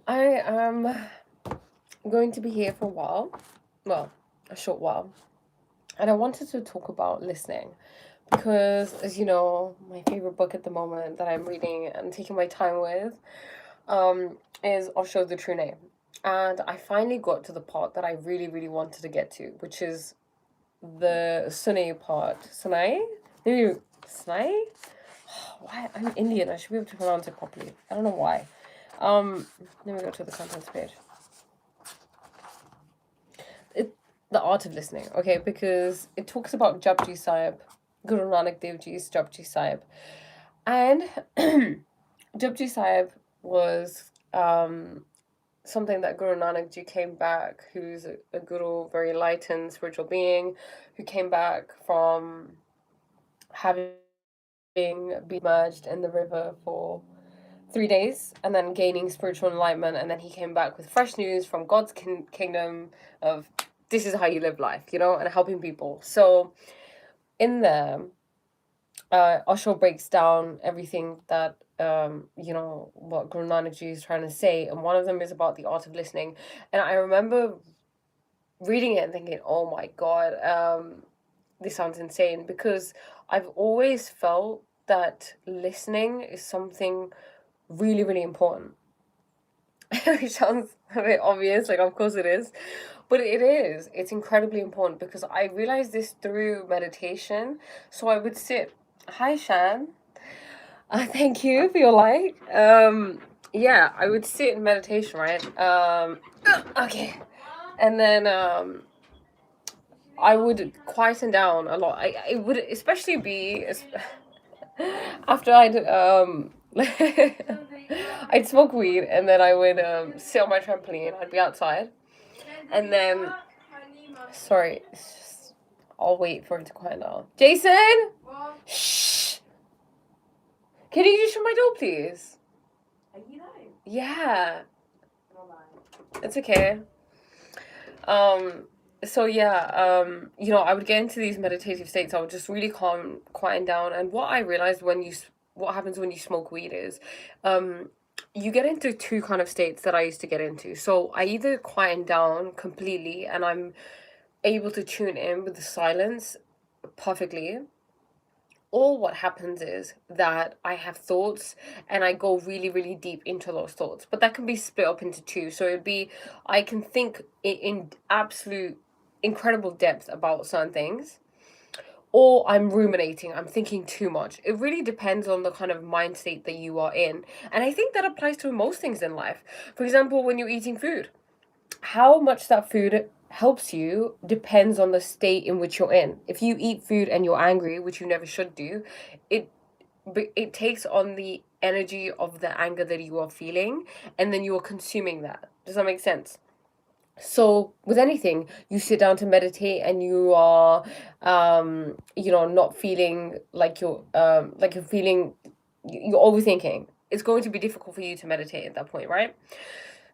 I am going to be here for a while. Well, a short while. And I wanted to talk about listening because, as you know, my favorite book at the moment that I'm reading and taking my time with is I'll Show the True Name. And I finally got to the part that I really, really wanted to get to, which is the Sunay part. Sunay? Maybe Sunay? Why? I'm Indian. I should be able to pronounce it properly. I don't know why. Let me go to the contents page. It, the art of listening, okay, because it talks about Japji Sahib, Guru Nanak Dev Ji's Japji Sahib. And Japji Sahib was something that Guru Nanak Ji came back, who's a guru, very enlightened spiritual being, who came back from having been merged in the river for 3 days and then gaining spiritual enlightenment, and then he came back with fresh news from God's kingdom of this is how you live life, and helping people. So in there, Osho breaks down everything that what Guru Nanak Ji is trying to say, and one of them is about the art of listening. And I remember reading it and thinking, oh my god, this sounds insane, because I've always felt that listening is something really, really important. Which sounds a bit obvious, like, of course it is. But it is. It's incredibly important because I realized this through meditation. So I would sit. Hi, Shan. Thank you for your like. Yeah, I would sit in meditation, right? Okay. And then I would quieten down a lot. It would especially be after I'd smoke weed, and then I would sit on my trampoline. I'd be outside, and then sorry, I'll wait for him to quiet down. Jason, shh. Can you just shut my door, please? Are you home? Yeah. It's okay. So yeah, I would get into these meditative states. I would just really calm, quieten down. And what I realized what happens when you smoke weed is, you get into two kind of states that I used to get into. So I either quieten down completely and I'm able to tune in with the silence perfectly, or what happens is that I have thoughts and I go really, really deep into those thoughts. But that can be split up into two. So it'd be, I can think in absolute incredible depth about certain things, or I'm ruminating, I'm thinking too much. It really depends on the kind of mind state that you are in. And I think that applies to most things in life. For example, when you're eating food, how much that food helps you depends on the state in which you're in. If you eat food and you're angry, which you never should do, it it takes on the energy of the anger that you are feeling, and then you are consuming that. Does that make sense? So with anything, you sit down to meditate and you are not feeling like you're feeling, you're overthinking. It's going to be difficult for you to meditate at that point, right?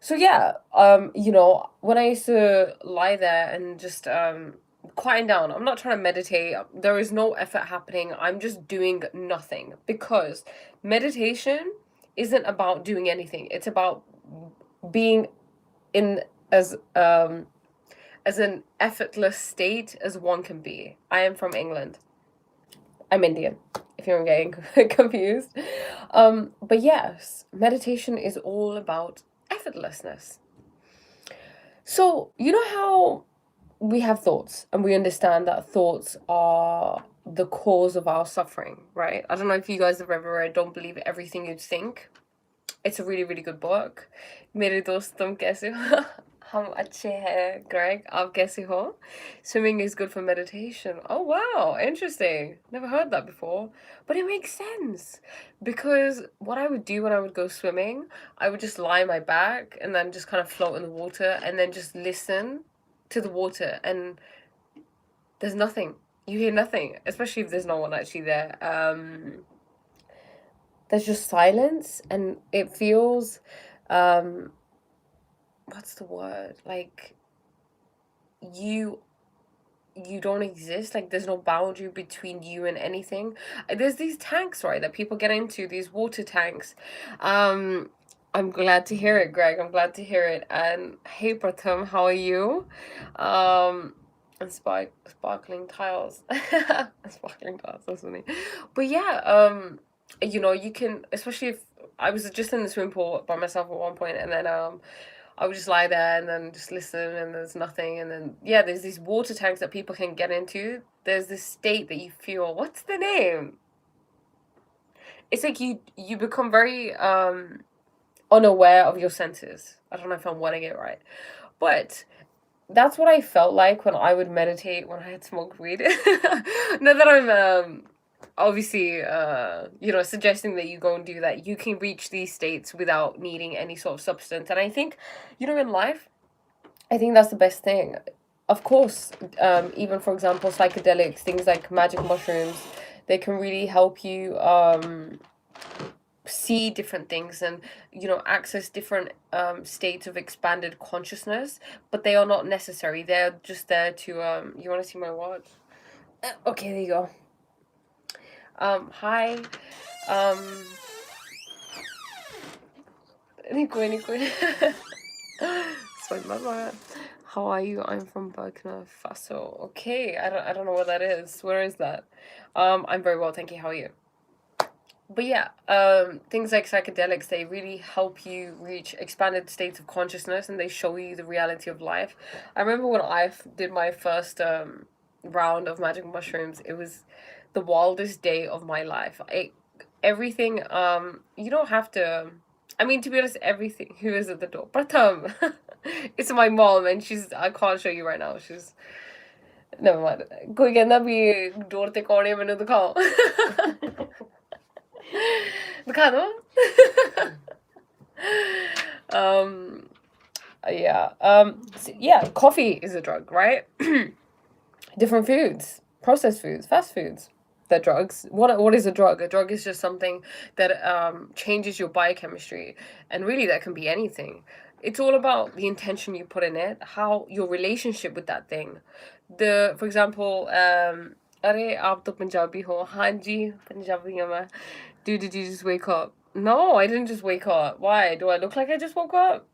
So yeah, when I used to lie there and just quieten down, I'm not trying to meditate. There is no effort happening. I'm just doing nothing, because meditation isn't about doing anything. It's about being in as an effortless state as one can be. I am from England. I'm Indian, if you're getting confused. But yes, meditation is all about effortlessness. So, you know how we have thoughts and we understand that thoughts are the cause of our suffering, right? I don't know if you guys have ever read Don't Believe Everything You Think. It's a really, really good book. मेरे दोस्त तुम कैसे हो? हम अच्छे हैं, Greg. आप कैसे हो? Swimming is good for meditation. Oh, wow. Interesting. Never heard that before. But it makes sense. Because what I would do when I would go swimming, I would just lie on my back and then just kind of float in the water and then just listen to the water. And there's nothing. You hear nothing, especially if there's no one actually there. There's just silence, and it feels what's the word, like you don't exist, like there's no boundary between you and anything. There's these tanks, right, that people get into, these water tanks, I'm glad to hear it, Greg. I'm glad to hear it. And hey, Pratham, how are you? Um, and sparkling tiles. Sparkling tiles, that's funny. But yeah, you can, especially if I was just in the swimming pool by myself at one point, and then I would just lie there and then just listen, and there's nothing, and then yeah, there's these water tanks that people can get into. There's this state that you feel. What's the name? It's like you become very unaware of your senses. I don't know if I'm wording it right, but that's what I felt like when I would meditate when I had smoked weed. Not that I'm obviously suggesting that you go and do that. You can reach these states without needing any sort of substance, and I think, in life, I think that's the best thing. Of course, even for example, psychedelics, things like magic mushrooms, they can really help you see different things and access different states of expanded consciousness, but they are not necessary. They're just there to you want to see my watch? Okay, there you go. Hi. um Nico. Sorry, mama. How are you? I'm from Burkina Faso. Okay, I don't know what that is. Where is that? I'm very well, thank you. How are you? But yeah, things like psychedelics, they really help you reach expanded states of consciousness, and they show you the reality of life. I remember when did my first round of magic mushrooms, it was the wildest day of my life. Everything, you don't have to, I mean, to be honest, everything. Who is at the door? Pratham. It's my mom, and I can't show you right now. She's, never mind. कोई कहना भी door ते कौन है मैंने दिखाओ. दिखा दो. um yeah, coffee is a drug, right? Different foods, processed foods, fast foods, they're drugs. What is a drug? A drug is just something that changes your biochemistry, and really that can be anything. It's all about the intention you put in it, how your relationship with that thing. For example, अरे आप तो पंजाबी हो. हाँ जी, पंजाबी हूँ मैं. Dude, did you just wake up? No, I didn't just wake up. Why? Do I look like I just woke up?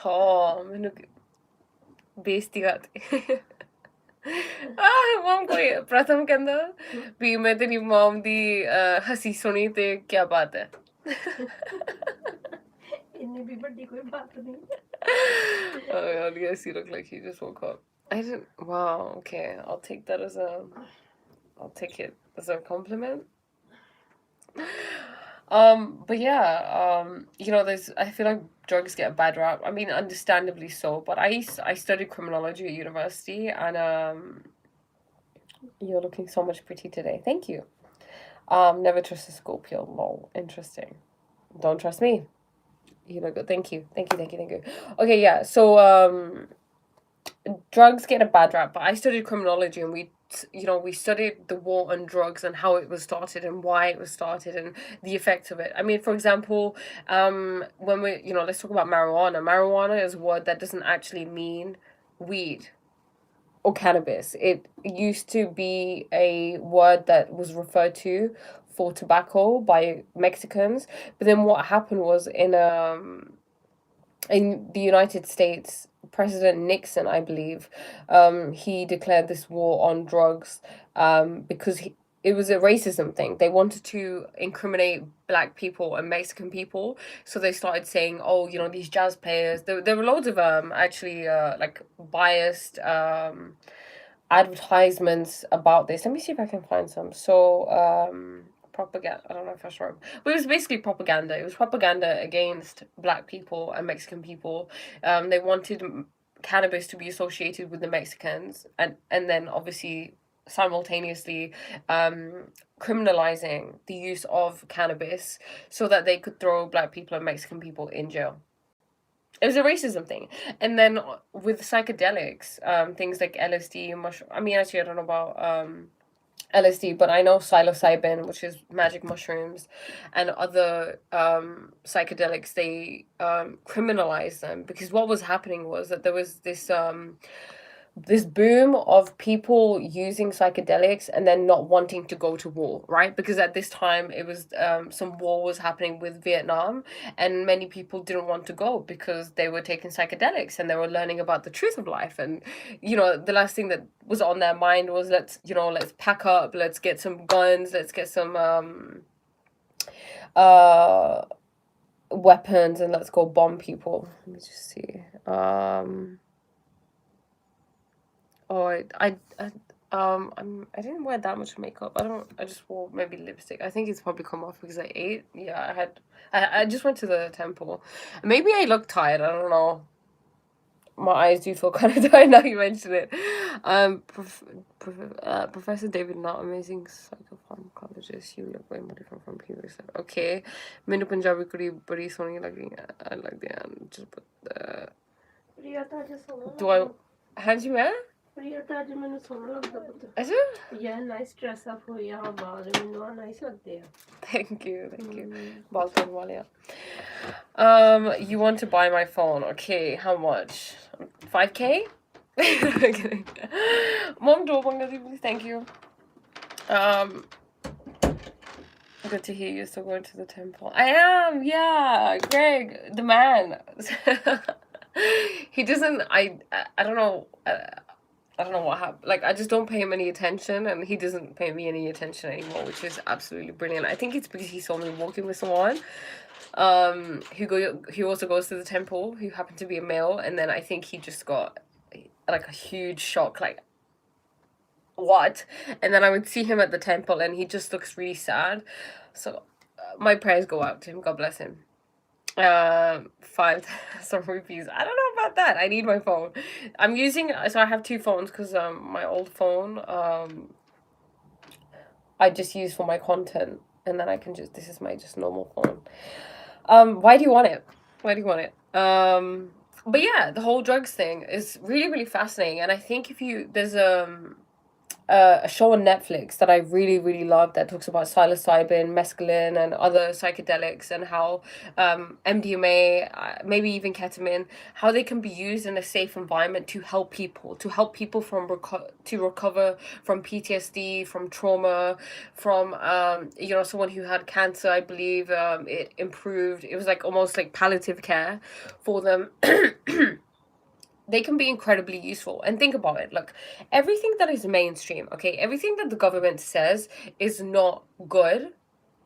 Oh, मैंने बेइज्जती करती. मॉम कोई प्रथम कहंदा भी मैं तेरी मॉम दी हंसी सुनी ते क्या बात है. इतनी भी बड़ी कोई बात नहीं. Oh god, yes, you look like you just woke up. I didn't. Wow. Okay, I'll take that as a. I'll take it as a compliment. But yeah, there's. I feel like drugs get a bad rap. I mean, understandably so. But I studied criminology at university, and you're looking so much pretty today. Thank you. Never trust a Scorpio. Lol. Interesting. Don't trust me. You look good. Thank you. Thank you. Okay, yeah. So drugs get a bad rap, but I studied criminology, and we studied the war on drugs and how it was started and why it was started and the effects of it. I mean, for example, when let's talk about marijuana. Marijuana is a word that doesn't actually mean weed or cannabis. It used to be a word that was referred to for tobacco by Mexicans, but then what happened was in the United States, President Nixon, I believe, he declared this war on drugs because it was a racism thing. They wanted to incriminate black people and Mexican people, so they started saying, "Oh, these jazz players." There were loads of actually like biased advertisements about this. Let me see if I can find some. So propaganda. I don't know if that's right, but it was basically propaganda. It was propaganda against black people and Mexican people. They wanted cannabis to be associated with the Mexicans, and then obviously simultaneously criminalizing the use of cannabis so that they could throw black people and Mexican people in jail. It was a racism thing. And then with psychedelics, things like LSD, mushroom. I mean, actually, I don't know about LSD, but I know psilocybin, which is magic mushrooms, and other psychedelics, they criminalized them because what was happening was that there was this this boom of people using psychedelics and then not wanting to go to war, right? Because at this time it was some war was happening with Vietnam, and many people didn't want to go because they were taking psychedelics and they were learning about the truth of life. And the last thing that was on their mind was, let's pack up, let's get some guns, let's get some uh weapons, and let's go bomb people. Let me just see. Oh, I didn't wear that much makeup. I just wore maybe lipstick. I think it's probably come off because I ate. Yeah, I just went to the temple. Maybe I look tired. I don't know. My eyes do feel kind of tired now you mention it. Professor David, not amazing psychopharmacologist. You look way more different from people. Okay, मैंने पंजाबी कुड़ी बड़ी सोहनी लगी लगदी है. Just put the. Do I? How'd you met? Is it? Yeah, nice dress up for you. Nice there. Thank you. Balkan Walia. You want to buy my phone? Okay, how much? 5K? Okay. Mom, do please. Thank you. Good to hear you're still going to the temple. I am, yeah. Greg, the man. He doesn't. I don't know. I don't know what happened. Like, I just don't pay him any attention, and he doesn't pay me any attention anymore, which is absolutely brilliant. I think it's because he saw me walking with someone who also goes to the temple, who happened to be a male, and then I think he just got like a huge shock, like, what? And then I would see him at the temple, and he just looks really sad. So my prayers go out to him. God bless him. 5,000 rupees. I don't know about that. I need my phone. I'm using, so I have two phones because my old phone I just use for my content, and then I can just, this is my just normal phone. Why do you want it? But yeah, the whole drugs thing is really, really fascinating, and I think there's a show on Netflix that I really, really love that talks about psilocybin, mescaline, and other psychedelics, and how MDMA, maybe even ketamine, how they can be used in a safe environment to help people, from to recover from PTSD, from trauma, from someone who had cancer. I believe it improved. It was like almost like palliative care for them. They can be incredibly useful. And think about it, look, everything that is mainstream, okay, everything that the government says is not good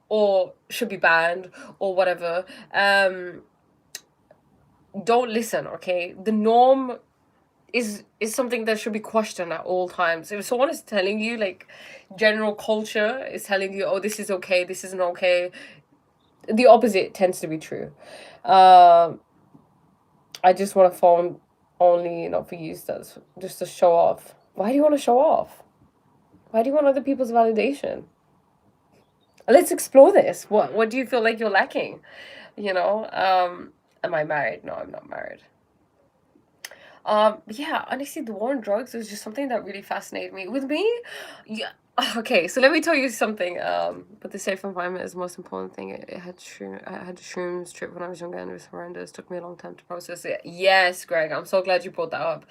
or should be banned or whatever, don't listen, okay? The norm is something that should be questioned at all times. If someone is telling you, like, general culture is telling you, oh, this is okay, this isn't okay, the opposite tends to be true. I just want a phone only, not for use, that's just to show off. Why do you want to show off? Why do you want other people's validation? Let's explore this. What do you feel like you're lacking? Am I married? No, I'm not married. Yeah, honestly, the war on drugs was just something that really fascinated me. With me, yeah. Okay, so let me tell you something. But the safe environment is the most important thing. I had shrooms trip when I was younger, and it was horrendous. It took me a long time to process it. Yes, Greg, I'm so glad you brought that up.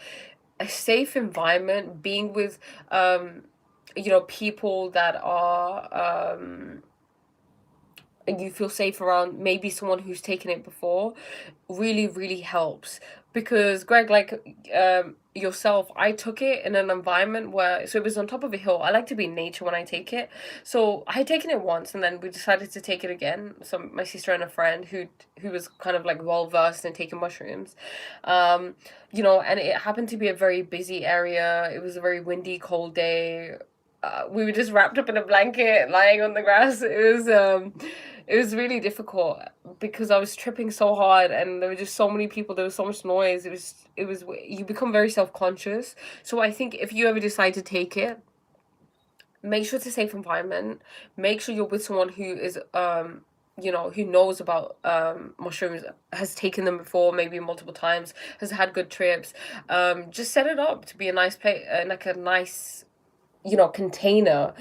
A safe environment, being with people that are you feel safe around, maybe someone who's taken it before, really, really helps. Because Greg, like yourself, I took it in an environment where, so it was on top of a hill. I like to be in nature when I take it. So I had taken it once, and then we decided to take it again. So my sister and a friend who was kind of like well versed in taking mushrooms, and it happened to be a very busy area. It was a very windy, cold day. We were just wrapped up in a blanket, lying on the grass. It was really difficult because I was tripping so hard, and there were just so many people. There was so much noise. You become very self-conscious. So I think if you ever decide to take it, make sure it's a safe environment. Make sure you're with someone who is who knows about mushrooms, has taken them before, maybe multiple times, has had good trips. Just set it up to be a nice place, like a nice container.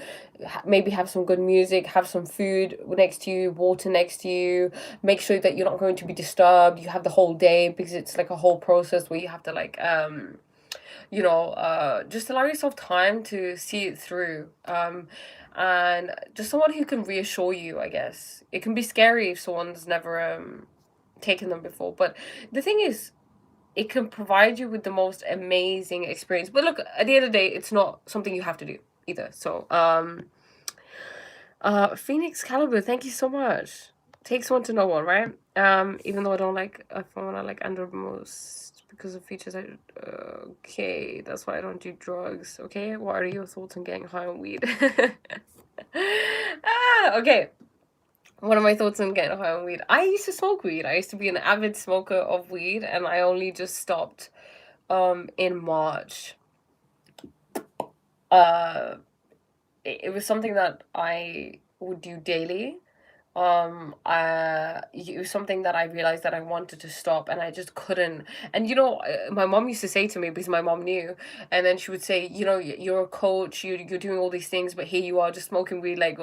Maybe have some good music, have some food next to you, water next to you. Make sure that you're not going to be disturbed. You have the whole day, because it's like a whole process where you have to just allow yourself time to see it through. And just someone who can reassure you, I guess. It can be scary if someone's never taken them before, but the thing is, it can provide you with the most amazing experience. But look, at the end of the day, it's not something you have to do either. So, Phoenix Caliber, thank you so much. Takes one to know one, right? Even though I don't like iPhone, I like Android most because of features. Okay, that's why I don't do drugs. Okay, what are your thoughts on getting high on weed? Okay. What are my thoughts on getting high on weed? I used to smoke weed. I used to be an avid smoker of weed, and I only just stopped in March. Uh, it was something that I would do daily. It was something that I realized that I wanted to stop, and I just couldn't. And my mom used to say to me, because my mom knew, and then she would say, you're a coach, you're doing all these things, but here you are just smoking weed, like,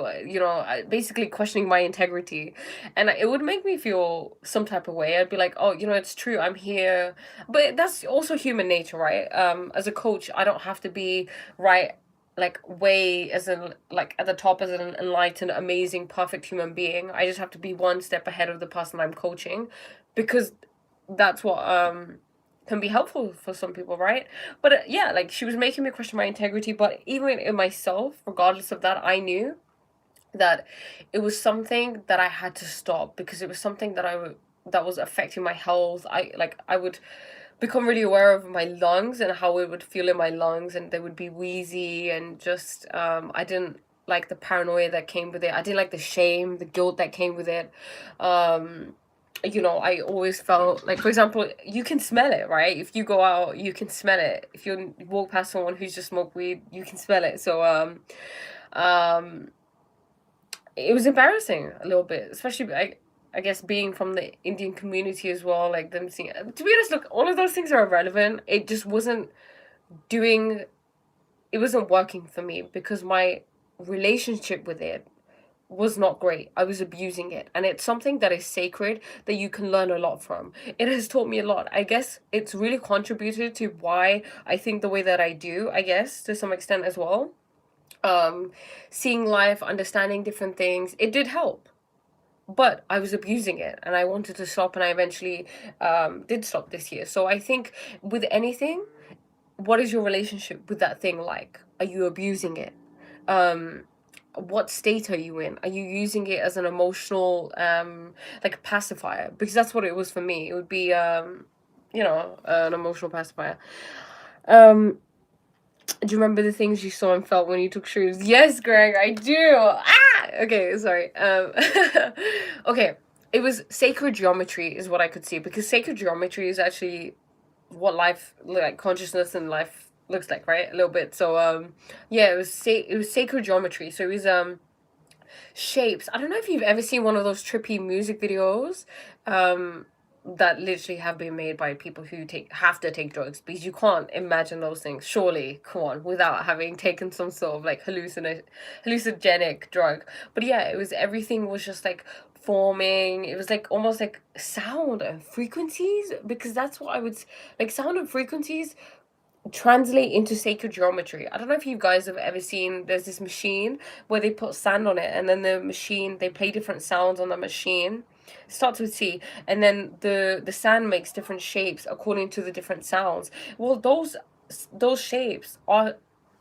basically questioning my integrity. And it would make me feel some type of way. I'd be like, oh, it's true, I'm here. But that's also human nature, right? As a coach, I don't have to be right, like, way as in, like, at the top as an enlightened, amazing, perfect human being. I just have to be one step ahead of the person I'm coaching, because that's what can be helpful for some people, right? But yeah, like, she was making me question my integrity, but even in myself, regardless of that, I knew that it was something that I had to stop, because it was something that was affecting my health. I would become really aware of my lungs and how it would feel in my lungs, and they would be wheezy, and just I didn't like the paranoia that came with it. I didn't like the shame, the guilt that came with it. I always felt like, for example, you can smell it, right? If you go out, you can smell it. If you walk past someone who's just smoked weed, you can smell it. So um it was embarrassing a little bit, especially, I guess, being from the Indian community as well, like them seeing. To be honest, look, all of those things are irrelevant. It just wasn't doing. It wasn't working for me, because my relationship with it was not great. I was abusing it, and it's something that is sacred, that you can learn a lot from. It has taught me a lot. I guess it's really contributed to why I think the way that I do, I guess, to some extent as well. um Seeing life, understanding different things, it did help, but I was abusing it, and I wanted to stop, and I eventually did stop this year. So I think, with anything, what is your relationship with that thing like? Are you abusing it? um what state are you in? Are you using it as an emotional, like, pacifier? Because that's what it was for me. It would be an emotional pacifier. um do you remember the things you saw and felt when you took shrooms? Yes, Greg, I do. Okay, sorry. Okay, it was sacred geometry is what I could see, because sacred geometry is actually what life, like, consciousness and life looks like, right? A little bit. So yeah, it was sacred geometry. So it was shapes. I don't know if you've ever seen one of those trippy music videos um that literally have been made by people who have to take drugs, because you can't imagine those things, surely, come on, without having taken some sort of, like, hallucinogenic drug. But yeah, it was, everything was just like forming. It was like almost like sound and frequencies, because that's what I would like, sound and frequencies translate into sacred geometry. I don't know if you guys have ever seen, there's this machine where they put sand on it, and then they play different sounds on the machine. It starts with C, and then the sand makes different shapes according to the different sounds. Well, those shapes are,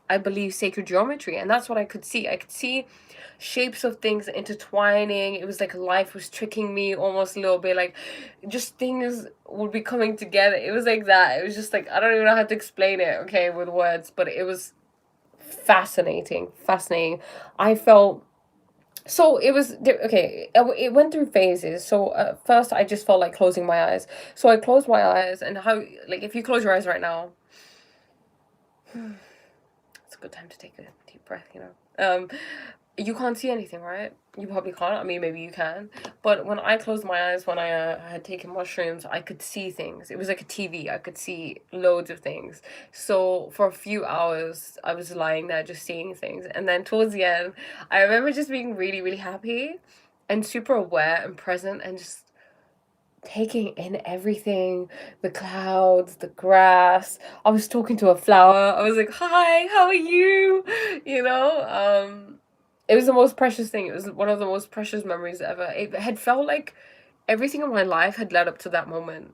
I believe, sacred geometry, and that's what I could see. I could see shapes of things intertwining. It was like life was tricking me almost a little bit, like, just things would be coming together. It was like that. It was just like, I don't even know how to explain it, okay, with words, but it was fascinating. I felt, so it was okay, it went through phases. So first I just felt like closing my eyes. So I closed my eyes, and how, like, if you close your eyes right now, it's a good time to take a deep breath, you can't see anything, right? You probably can't. I mean, maybe you can. But when I closed my eyes, when I had taken mushrooms, I could see things. It was like a TV. I could see loads of things. So for a few hours, I was lying there just seeing things. And then towards the end, I remember just being really, really happy and super aware and present, and just taking in everything, the clouds, the grass. I was talking to a flower. I was like, "Hi, how are you?" You know, it was the most precious thing. It was one of the most precious memories ever. It had felt like everything in my life had led up to that moment.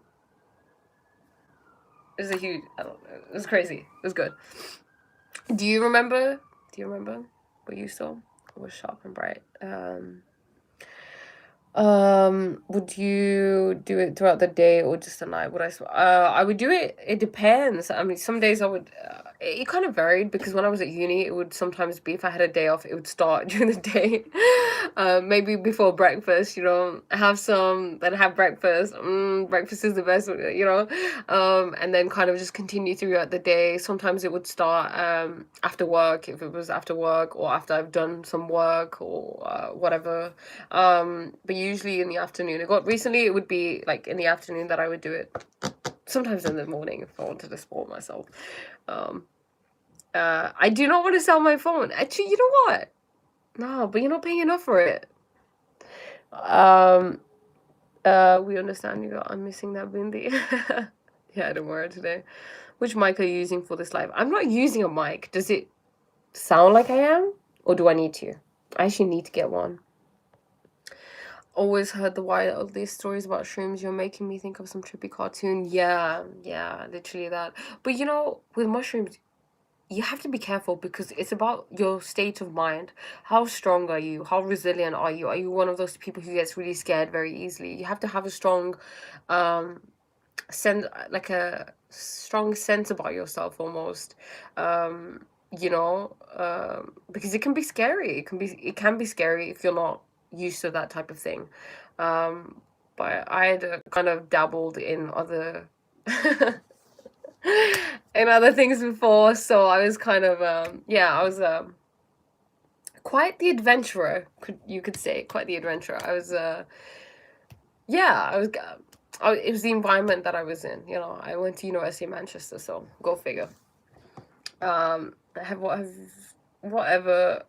It was a huge, I don't know, it was crazy. It was good. Do you remember? Do you remember what you saw? It was sharp and bright. Would you do it throughout the day or just at night? I would do it. It depends. I mean, some days I would. It kind of varied because when I was at uni, it would sometimes be if I had a day off, it would start during the day. Maybe before breakfast, have some, then have breakfast. Breakfast is the best, and then kind of just continue throughout the day. Sometimes it would start after work, if it was after work or after I've done some work or whatever. But usually in the afternoon. Recently it would be like in the afternoon that I would do it. Sometimes in the morning if I wanted to spoil myself. I do not want to sell my phone. Actually, you know what? No, but you're not paying enough for it. We understand you. I'm missing that Bindi. Yeah, don't worry today. Which mic are you using for this live? I'm not using a mic. Does it sound like I am? Or do I need to? I actually need to get one. Always heard the wildest stories about shrooms. You're making me think of some trippy cartoon. Yeah, literally that. But with mushrooms, you have to be careful because it's about your state of mind. How strong are you? How resilient are you? Are you one of those people who gets really scared very easily? You have to have a strong sense, like a strong sense about yourself almost. Because it can be scary. It can be scary if you're not used to that type of thing. But I had kind of dabbled in other in other things before, so I was kind of I was quite the adventurer, you could say, quite the adventurer. I was I was it was the environment that I was in. I went to University of Manchester, so go figure. Whatever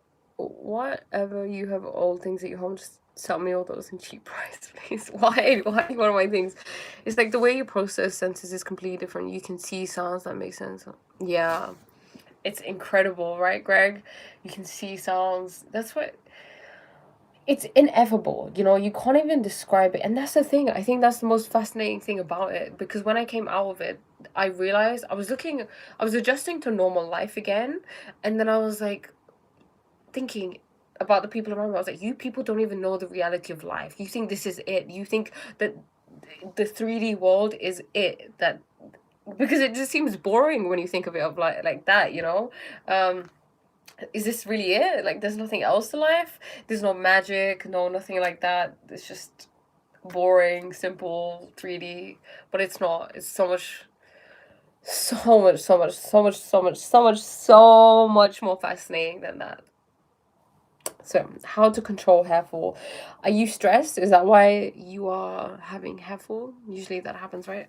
you have old things at your home, just sell me all those in cheap price, please. Why one of my things? It's like the way you process senses is completely different. You can see sounds that make sense. Yeah, it's incredible, right, Greg? You can see sounds. That's what. It's ineffable, you can't even describe it. And that's the thing. I think that's the most fascinating thing about it, because when I came out of it, I realized I was adjusting to normal life again, and then I was like thinking about the people around me. I was like, you people don't even know the reality of life. You think this is it. You think that the 3D world is it, that because it just seems boring when you think of it of like that, is this really it? Like, there's nothing else to life? There's no magic, no nothing like that. It's just boring, simple, 3D. But it's not. It's so much more fascinating than that. So, how to control hair fall. Are you stressed? Is that why you are having hair fall? Usually that happens, right?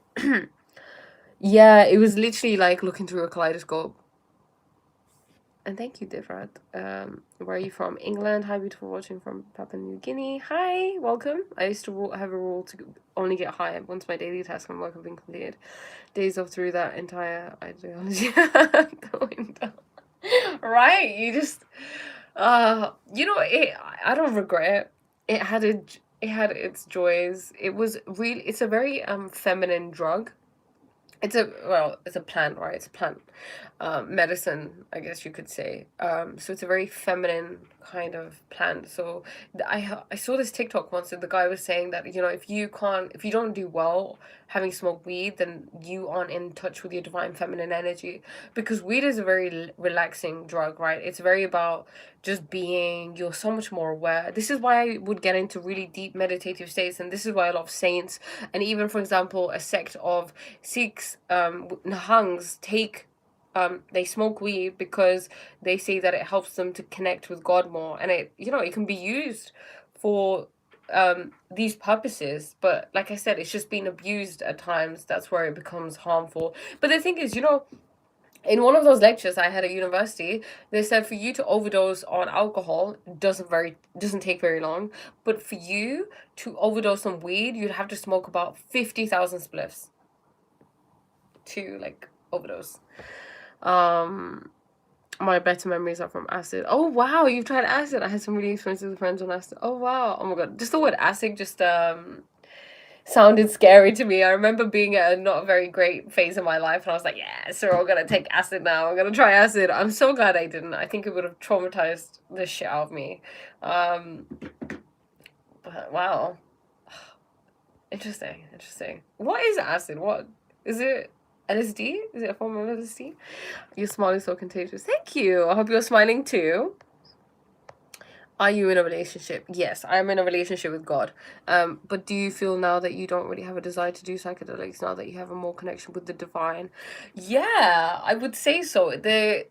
Yeah, it was literally like looking through a kaleidoscope. And thank you, Divrat. Where are you from? England. Hi, beautiful, watching from Papua New Guinea. Hi, welcome. I used to have a rule to only get high once my daily tasks and work have been completed. Days off through that entire ideology going down. Right, you just, I don't regret it. It had its joys. It's a very feminine drug. It's a plant, right? It's a plant medicine, I guess you could say. So it's a very feminine kind of plant. So I saw this TikTok once, and the guy was saying that if you don't do well having smoked weed, then you aren't in touch with your divine feminine energy, because weed is a very relaxing drug, right? It's very about just being. You're so much more aware. This is why I would get into really deep meditative states, and this is why a lot of saints, and even, for example, a sect of Sikhs, Nahangs, they smoke weed because they say that it helps them to connect with God more, and it can be used for these purposes. But like I said, it's just been abused at times. That's where it becomes harmful. But the thing is, In one of those lectures I had at university, they said for you to overdose on alcohol doesn't take very long, but for you to overdose on weed, you'd have to smoke about 50,000 spliffs to like overdose. My better memories are from acid. Oh wow, you've tried acid. I had some really expensive friends on acid. Oh wow. Oh my god. Just the word acid just sounded scary to me. I remember being at a not very great phase in my life and I was like, yeah, so I'm gonna take acid now. I'm gonna try acid. I'm so glad I didn't. I think it would have traumatized the shit out of me. But wow. Interesting. Interesting. What is acid? What is it? LSD? Is it a form of LSD? Your smile is so contagious. Thank you. I hope you're smiling too. Are you in a relationship? Yes, I'm in a relationship with God. But do you feel now that you don't really have a desire to do psychedelics now that you have a more connection with the divine? Yeah, I would say so. There's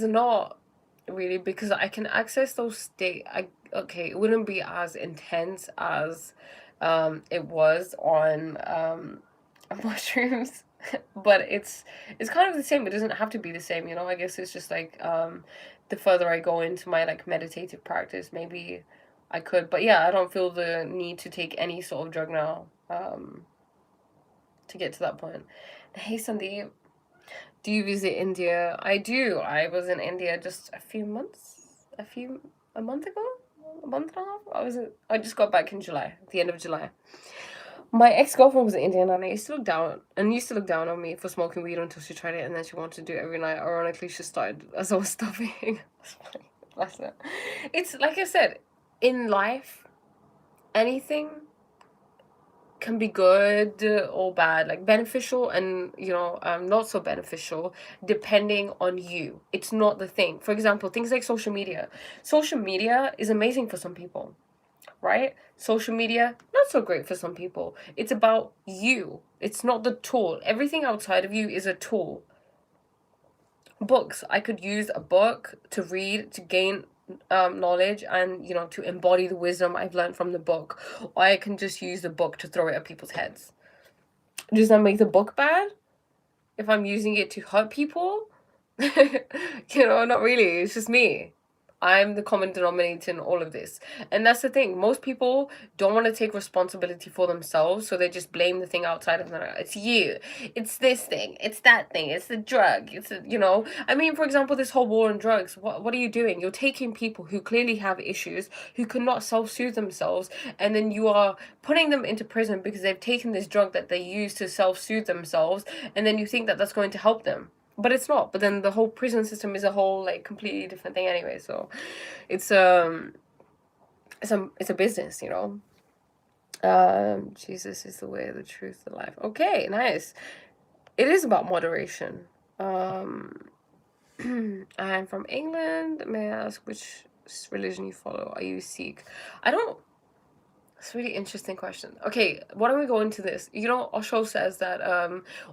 not really, because I can access those okay, it wouldn't be as intense as it was on mushrooms, but it's kind of the same. It doesn't have to be the same, you know. I guess it's just like the further I go into my like meditative practice, maybe I could. But yeah, I don't feel the need to take any sort of drug now to get to that point. Hey Sandeep, do you visit India? I do. I was in India just a month ago, a month and a half. I just got back in July, the end of July. My ex-girlfriend was Indian and I used to look down on me for smoking weed until she tried it and then she wanted to do it every night. Ironically, she started as I was stopping. Bless her. It's like I said, in life, anything can be good or bad, like beneficial and not so beneficial, depending on you. It's not the thing. For example, things like social media. Social media is amazing for some people, right? Social media, not so great for some people. It's about you. It's not the tool. Everything outside of you is a tool. Books. I could use a book to read, to gain knowledge and, to embody the wisdom I've learned from the book. Or I can just use the book to throw it at people's heads. Does that make the book bad? If I'm using it to hurt people? Not really. It's just me. I'm the common denominator in all of this. And that's the thing. Most people don't want to take responsibility for themselves, so they just blame the thing outside of them. It's you. It's this thing. It's that thing. It's the drug. I mean, for example, this whole war on drugs. What are you doing? You're taking people who clearly have issues, who cannot self-soothe themselves, and then you are putting them into prison because they've taken this drug that they use to self-soothe themselves, and then you think that that's going to help them. But it's not. But then the whole prison system is a whole like completely different thing anyway. So it's it's a business, Jesus is the way, the truth, the life. Okay, nice. It is about moderation. I'm from England. May I ask which religion you follow? Are you Sikh? I don't. It's a really interesting question. Okay, why don't we go into this? Osho says that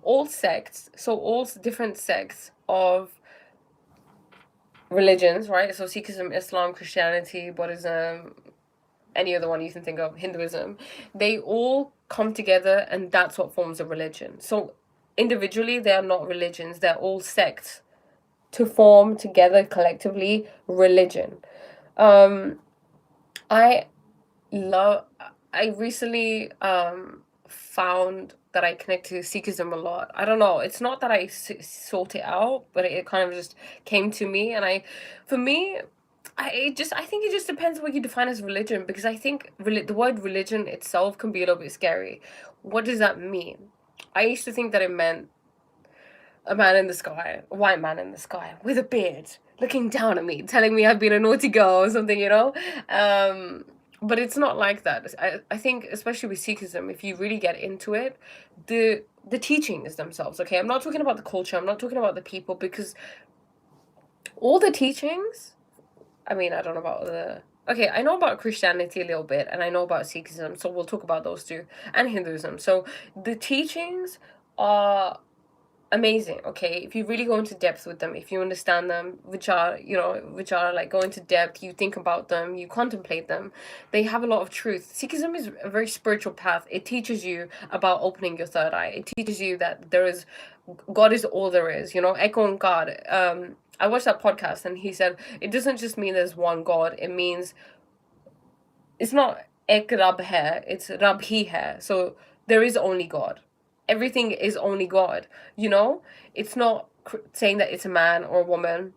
all sects, so all different sects of religions, right? So Sikhism, Islam, Christianity, Buddhism, any other one you can think of, Hinduism, they all come together and that's what forms a religion. So individually, they are not religions, they're all sects to form together collectively religion. I recently found that I connect to Sikhism a lot. I don't know. It's not that I sought it out, but it kind of just came to me. And for me, I think it just depends what you define as religion, because I think the word religion itself can be a little bit scary. What does that mean? I used to think that it meant a man in the sky, a white man in the sky with a beard, looking down at me, telling me I've been a naughty girl or something, But it's not like that. I think, especially with Sikhism, if you really get into it, the teachings themselves, okay? I'm not talking about the culture, I'm not talking about the people, because all the teachings, I mean, I don't know about okay, I know about Christianity a little bit, and I know about Sikhism, so we'll talk about those two, and Hinduism. So the teachings are amazing. Okay, if you really go into depth with them, if you understand them, which are, which are like go into depth, you think about them, you contemplate them, they have a lot of truth. Sikhism is a very spiritual path. It teaches you about opening your third eye. It teaches you that God is all there is. Ekon God. I watched that podcast and he said it doesn't just mean there's one God. It means it's not ek Rab hai, it's Rab hi hai. So there is only God. Everything is only God. It's not saying that it's a man or a woman.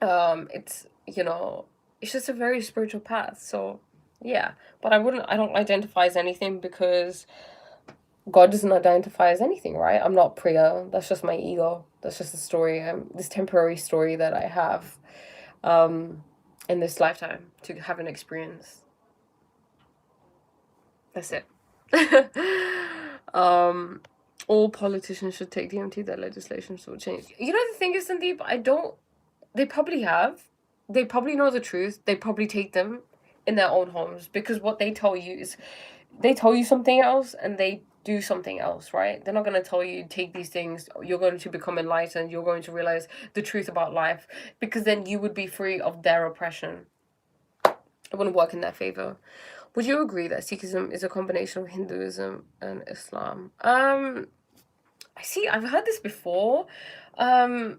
It's it's just a very spiritual path. So yeah, but I don't identify as anything because God doesn't identify as anything, right? I'm not Priya. That's just my ego. That's just a story. This temporary story that I have, in this lifetime to have an experience. That's it. All politicians should take DMT. Their legislation will change. The thing is, Sandeep, they probably have. They probably know the truth. They probably take them in their own homes because what they tell you is they tell you something else and they do something else, right? They're not going to tell you take these things, you're going to become enlightened, you're going to realize the truth about life, because then you would be free of their oppression. It wouldn't work in their favor. Would you agree that Sikhism is a combination of Hinduism and Islam? I see, I've heard this before. I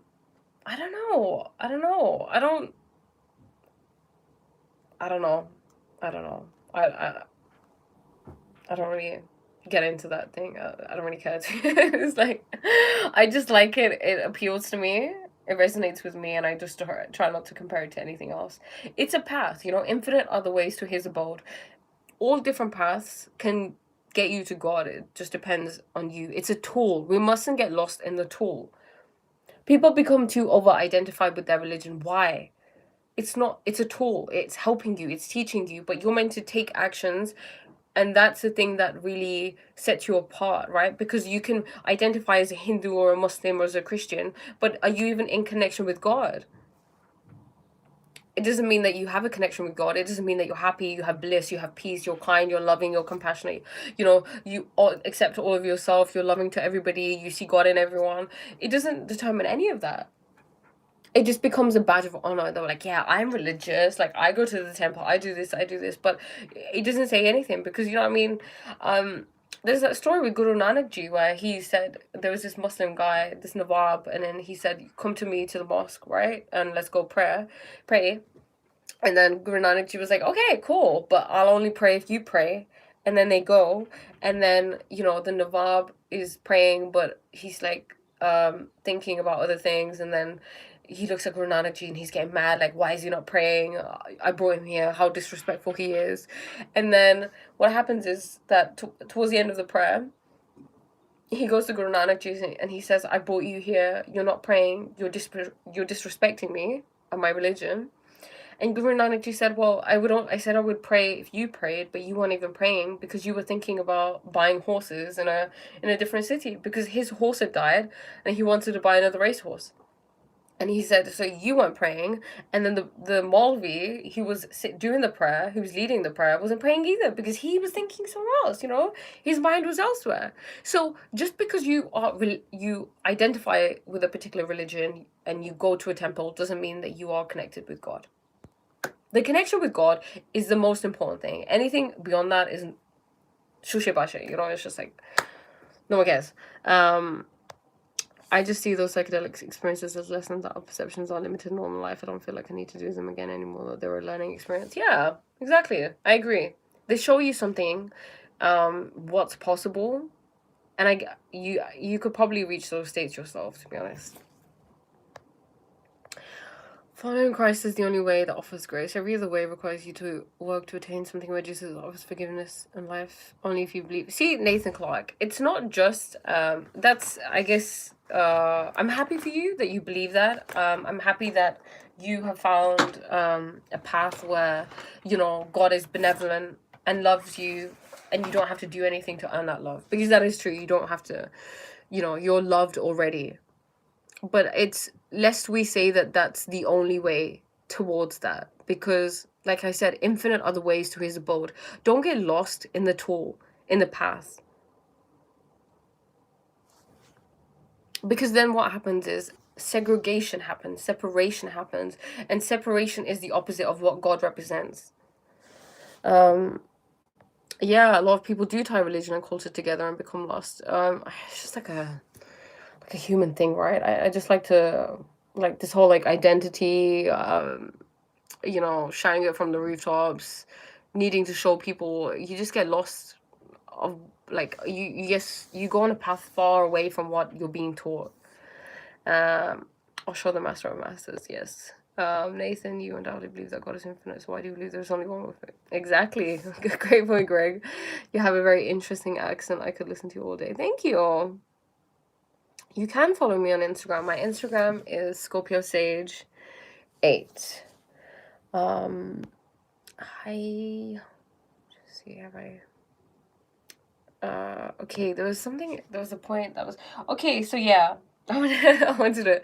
don't know. I don't know. I don't know. I don't really get into that thing. I don't really care. It's like, I just like it. It appeals to me. It resonates with me, and I just try not to compare it to anything else. It's a path, infinite other ways to his abode. All different paths can get you to God. It just depends on you. It's a tool. We mustn't get lost in the tool. People become too over-identified with their religion. Why? It's a tool. It's helping you. It's teaching you. But you're meant to take actions. And that's the thing that really sets you apart, right? Because you can identify as a Hindu or a Muslim or as a Christian, but are you even in connection with God? It doesn't mean that you have a connection with God. It doesn't mean that you're happy, you have bliss, you have peace, you're kind, you're loving, you're compassionate. You accept all of yourself, you're loving to everybody, you see God in everyone. It doesn't determine any of that. It just becomes a badge of honor. They're like, yeah, I'm religious. Like, I go to the temple. I do this. But it doesn't say anything because, you know what I mean? There's that story with Guru Nanak Ji where he said there was this Muslim guy, this Nawab, and then he said, come to me to the mosque, right? And let's go pray. And then Guru Nanak Ji was like, okay, cool, but I'll only pray if you pray. And then they go, and then, the Nawab is praying, but he's like, thinking about other things, and then he looks at Guru Nanak Ji and he's getting mad, like, why is he not praying? I brought him here, how disrespectful he is. And then what happens is that towards the end of the prayer, he goes to Guru Nanak Ji and he says, I brought you here, you're not praying, you're disrespecting me and my religion. And Guru Nanak Ji said, well, I said I would pray if you prayed, but you weren't even praying because you were thinking about buying horses in a different city because his horse had died and he wanted to buy another racehorse. And he said, so you weren't praying. And then the Maulvi, he was doing the prayer, who was leading the prayer, wasn't praying either because he was thinking somewhere else, His mind was elsewhere. So just because you identify with a particular religion and you go to a temple doesn't mean that you are connected with God. The connection with God is the most important thing. Anything beyond that is shushe bashe, it's just like, no one cares. I just see those psychedelic experiences as lessons that our perceptions are limited in normal life. I don't feel like I need to do them again anymore, that they're a learning experience. Yeah, exactly. I agree. They show you something, what's possible, and you could probably reach those states yourself, to be honest. Following Christ is the only way that offers grace. Every other way requires you to work to attain something where Jesus offers forgiveness and life only if you believe. See, Nathan Clark, it's not just, that's, I guess, I'm happy for you that you believe that. I'm happy that you have found a path where, God is benevolent and loves you and you don't have to do anything to earn that love. Because that is true. You don't have to, you're loved already. But it's lest we say that that's the only way towards that, because like I said, infinite other ways to his abode. Don't get lost in the tool, in the path. Because then what happens is segregation happens, separation happens, and separation is the opposite of what God represents. Yeah, a lot of people do tie religion and culture together and become lost. It's just like a human thing, right? I just like to like this whole like identity, shouting it from the rooftops, needing to show people. You just get lost of like you go on a path far away from what you're being taught. I'll show the master of masters. Yes. Nathan, you undoubtedly believe that God is infinite, so why do you believe there's only one with it? Exactly. Great point, Greg. You have a very interesting accent. I could listen to you all day. Thank you. You can follow me on Instagram. My Instagram is ScorpioSage8. I just see have I okay, there was a point that was okay, so yeah. I went to the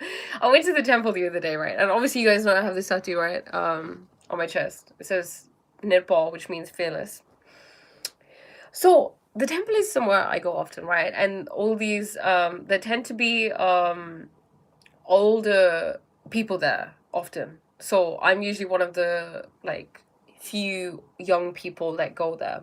temple the other day, right? And obviously you guys know I have this tattoo, right? On my chest. It says Nirpal, which means fearless. So the temple is somewhere I go often, right? And all these there tend to be older people there often. So I'm usually one of the like few young people that go there.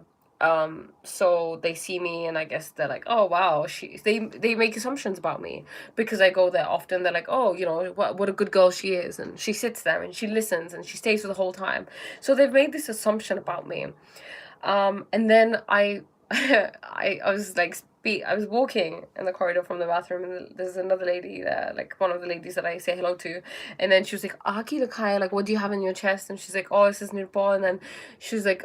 So they see me and I guess they're like, oh wow, they make assumptions about me because I go there often. They're like, oh, what a good girl she is, and she sits there and she listens and she stays for the whole time. So they've made this assumption about me. And then I was like I was walking in the corridor from the bathroom, and there's another lady there, like one of the ladies that I say hello to, and then she was like, Aki Lakaya, like what do you have in your chest? And she's like, oh, this is Nirpal. And then she was like,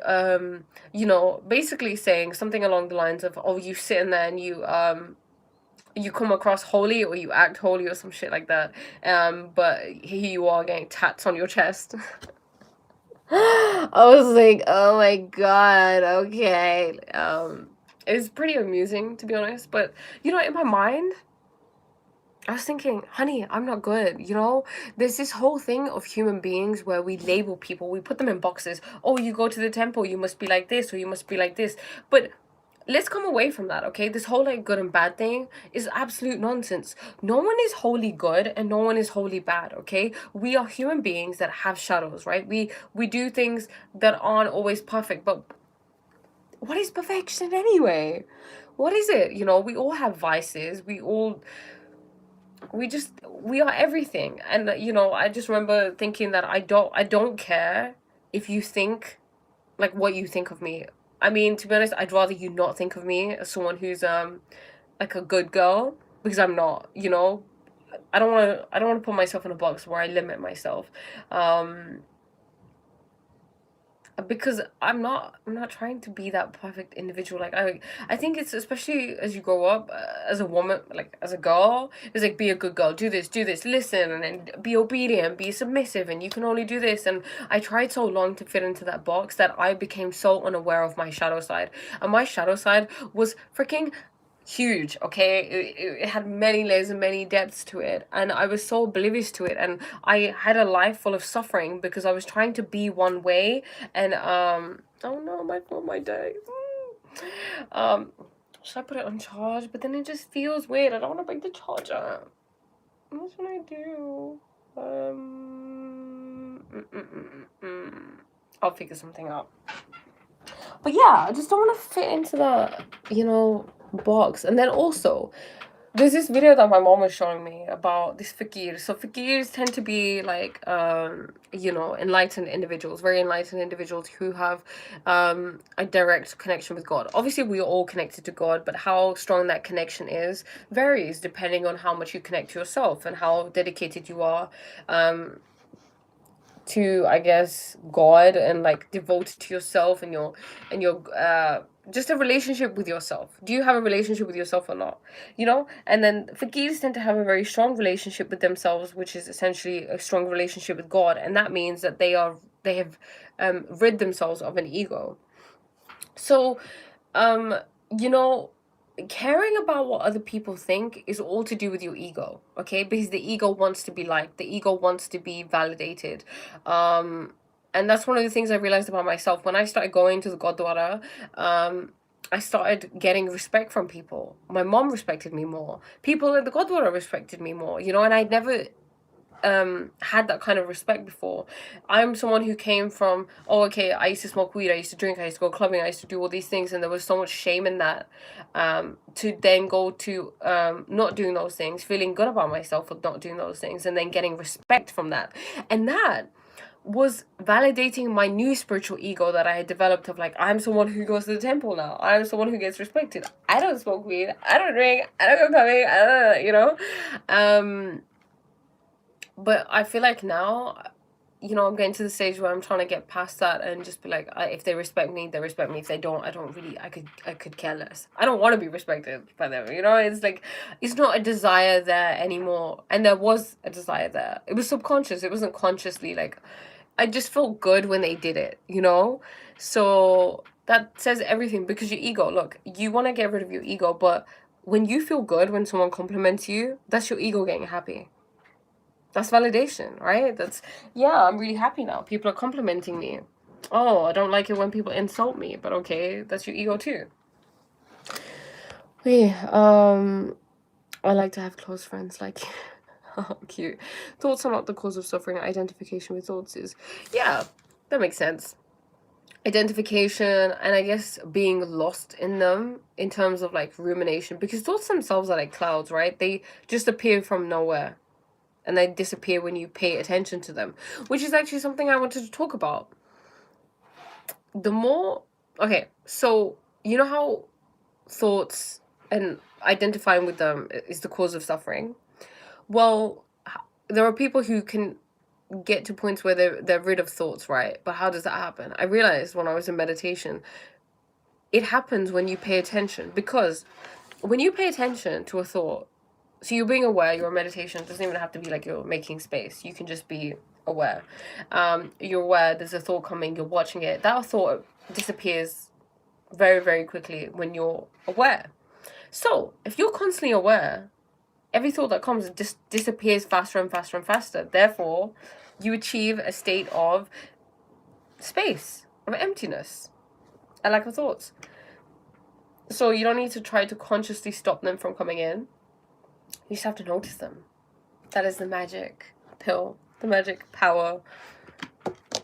basically saying something along the lines of, oh, you sit in there and you come across holy or you act holy or some shit like that. But here you are getting tats on your chest. I was like, oh my god, okay. It was pretty amusing to be honest, but in my mind, I was thinking, honey, I'm not good. There's this whole thing of human beings where we label people, we put them in boxes. Oh, you go to the temple, you must be like this, or you must be like this. But let's come away from that, okay? This whole like good and bad thing is absolute nonsense. No one is wholly good and no one is wholly bad, okay? We are human beings that have shadows, right? We do things that aren't always perfect, but what is perfection anyway? What is it? We all have vices. We are everything. And I just remember thinking that I don't care if you think like what you think of me. I mean, to be honest, I'd rather you not think of me as someone who's like a good girl, because I'm not, I don't want to put myself in a box where I limit myself. Because I'm not trying to be that perfect individual. Like I think it's especially as you grow up as a woman, like as a girl, it's like be a good girl, do this, listen, and then be obedient, be submissive, and you can only do this. And I tried so long to fit into that box that I became so unaware of my shadow side, and my shadow side was freaking huge. Okay, it had many layers and many depths to it, and I was so oblivious to it, and I had a life full of suffering because I was trying to be one way. And oh no, my phone might die. Should I put it on charge? But then it just feels weird. I don't want to break the charger. What should I do? I'll figure something out. But yeah, I just don't want to fit into that box. And then also there's this video that my mom was showing me about this fakir. So fakirs tend to be like enlightened individuals, very enlightened individuals who have a direct connection with God. Obviously we're all connected to God, but how strong that connection is varies depending on how much you connect to yourself and how dedicated you are to, I guess, God, and like devoted to yourself and your just a relationship with yourself. Do you have a relationship with yourself or not? And then fakirs tend to have a very strong relationship with themselves, which is essentially a strong relationship with God, and that means that they have rid themselves of an ego. So caring about what other people think is all to do with your ego, okay? Because the ego wants to be liked, the ego wants to be validated. And that's one of the things I realized about myself when I started going to the Gurdwara. I started getting respect from people. My mom respected me more. People in the Godwater respected me more, you know, and I'd never had that kind of respect before. I'm someone who came from, oh, okay, I used to smoke weed, I used to drink, I used to go clubbing, I used to do all these things, and there was so much shame in that. To then go to not doing those things, feeling good about myself for not doing those things, and then getting respect from that. And that was validating my new spiritual ego that I had developed of like, I'm someone who goes to the temple now. I'm someone who gets respected. I don't smoke weed. I don't drink. I don't go clubbing. I don't, you know? But I feel like now, you know, I'm getting to the stage where I'm trying to get past that and just be like, if they respect me, they respect me. If they don't, I don't really, I could care less. I don't want to be respected by them, you know? It's like, it's not a desire there anymore. And there was a desire there. It was subconscious. It wasn't consciously like, I just felt good when they did it, you know? So that says everything because your ego, look, you want to get rid of your ego, but when you feel good when someone compliments you, that's your ego getting happy. That's validation, right? That's, yeah, I'm really happy now. People are complimenting me. Oh, I don't like it when people insult me, but okay, that's your ego too. I like to have close friends like oh, cute. Thoughts are not the cause of suffering. Identification with thoughts is, yeah, that makes sense. Identification and I guess being lost in them in terms of like rumination, because thoughts themselves are like clouds, right? They just appear from nowhere and they disappear when you pay attention to them, which is actually something I wanted to talk about. The more, okay, so you know how thoughts and identifying with them is the cause of suffering? Well, there are people who can get to points where they're rid of thoughts, right? But how does that happen? I realized when I was in meditation, it happens when you pay attention, because when you pay attention to a thought, so you're being aware, your meditation doesn't even have to be like you're making space. You can just be aware. You're aware there's a thought coming, you're watching it. That thought disappears very, very quickly when you're aware. So if you're constantly aware, every thought that comes just disappears faster and faster and faster. Therefore, you achieve a state of space, of emptiness, a lack of thoughts. So you don't need to try to consciously stop them from coming in. You just have to notice them. That is the magic pill, the magic power,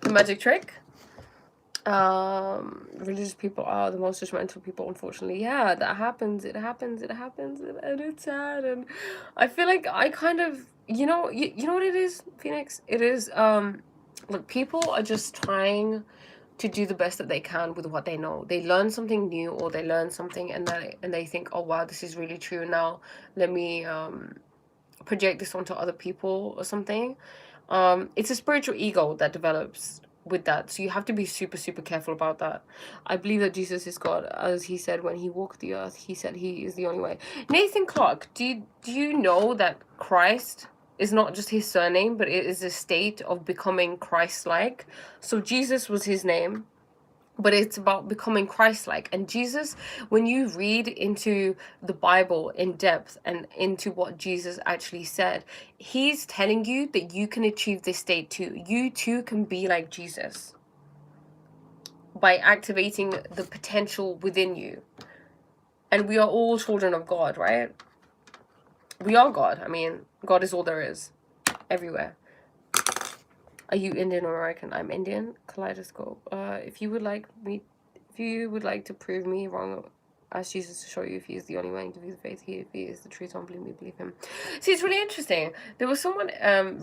the magic trick. Religious people are the most judgmental people, unfortunately. Yeah, that happens. It happens. And it's sad. And I feel like I kind of, you know what it is, Phoenix? It is, look, people are just trying to do the best that they can with what they know. They learn something new, or they learn something and they think, oh wow, this is really true. Now let me project this onto other people or something. It's a spiritual ego that develops with that, so you have to be super, super careful about that. I believe that Jesus is God, as he said when he walked the earth. He said he is the only way. Nathan Clark, do you know that Christ is not just his surname, but it is a state of becoming Christ-like? So Jesus was his name, but it's about becoming Christ-like. And Jesus, when you read into the Bible in depth and into what Jesus actually said, he's telling you that you can achieve this state too. You too can be like Jesus by activating the potential within you. And we are all children of God, right? We are God. I mean, God is all there is, everywhere. Are you Indian or American? I'm Indian. Kaleidoscope. If you would like to prove me wrong, ask Jesus to show you if he is the only way to view the faith. If he is the truth, don't believe me, believe him. See, it's really interesting. There was someone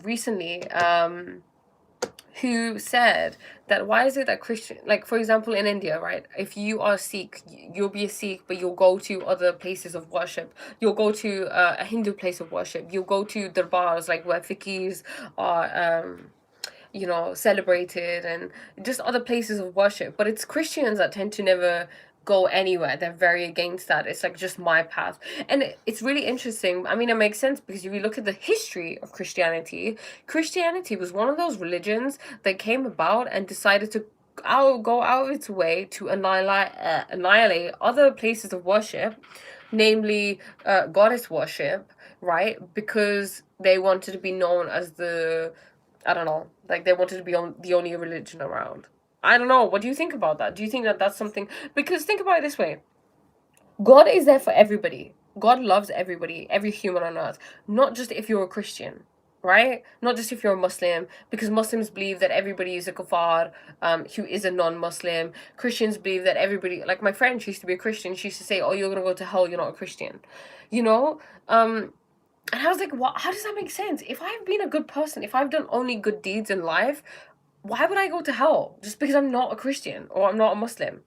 recently who said that why is it that Christian, like for example in India, right, if you are Sikh, you'll be a Sikh, but you'll go to other places of worship. You'll go to a Hindu place of worship. You'll go to darbars, like where fakirs are you know, celebrated, and just other places of worship. But it's Christians that tend to never go anywhere. They're very against that. It's like just my path. And it's really interesting. I mean, it makes sense because if you look at the history of Christianity, Christianity was one of those religions that came about and decided to go out of its way to annihilate other places of worship, namely goddess worship, right? Because they wanted to be known as the, I don't know, like they wanted to be the only religion around. I don't know. What do you think about that? Do you think that that's something? Because think about it this way. God is there for everybody. God loves everybody, every human on earth, not just if you're a Christian, right? Not just if you're a Muslim, because Muslims believe that everybody is a kafar, who is a non-Muslim. Christians believe that everybody, like my friend, she used to be a Christian. She used to say, "Oh, you're gonna go to hell. You're not a Christian," you know. And I was like, "What? How does that make sense? If I've been a good person, if I've done only good deeds in life, why would I go to hell just because I'm not a Christian or I'm not a Muslim?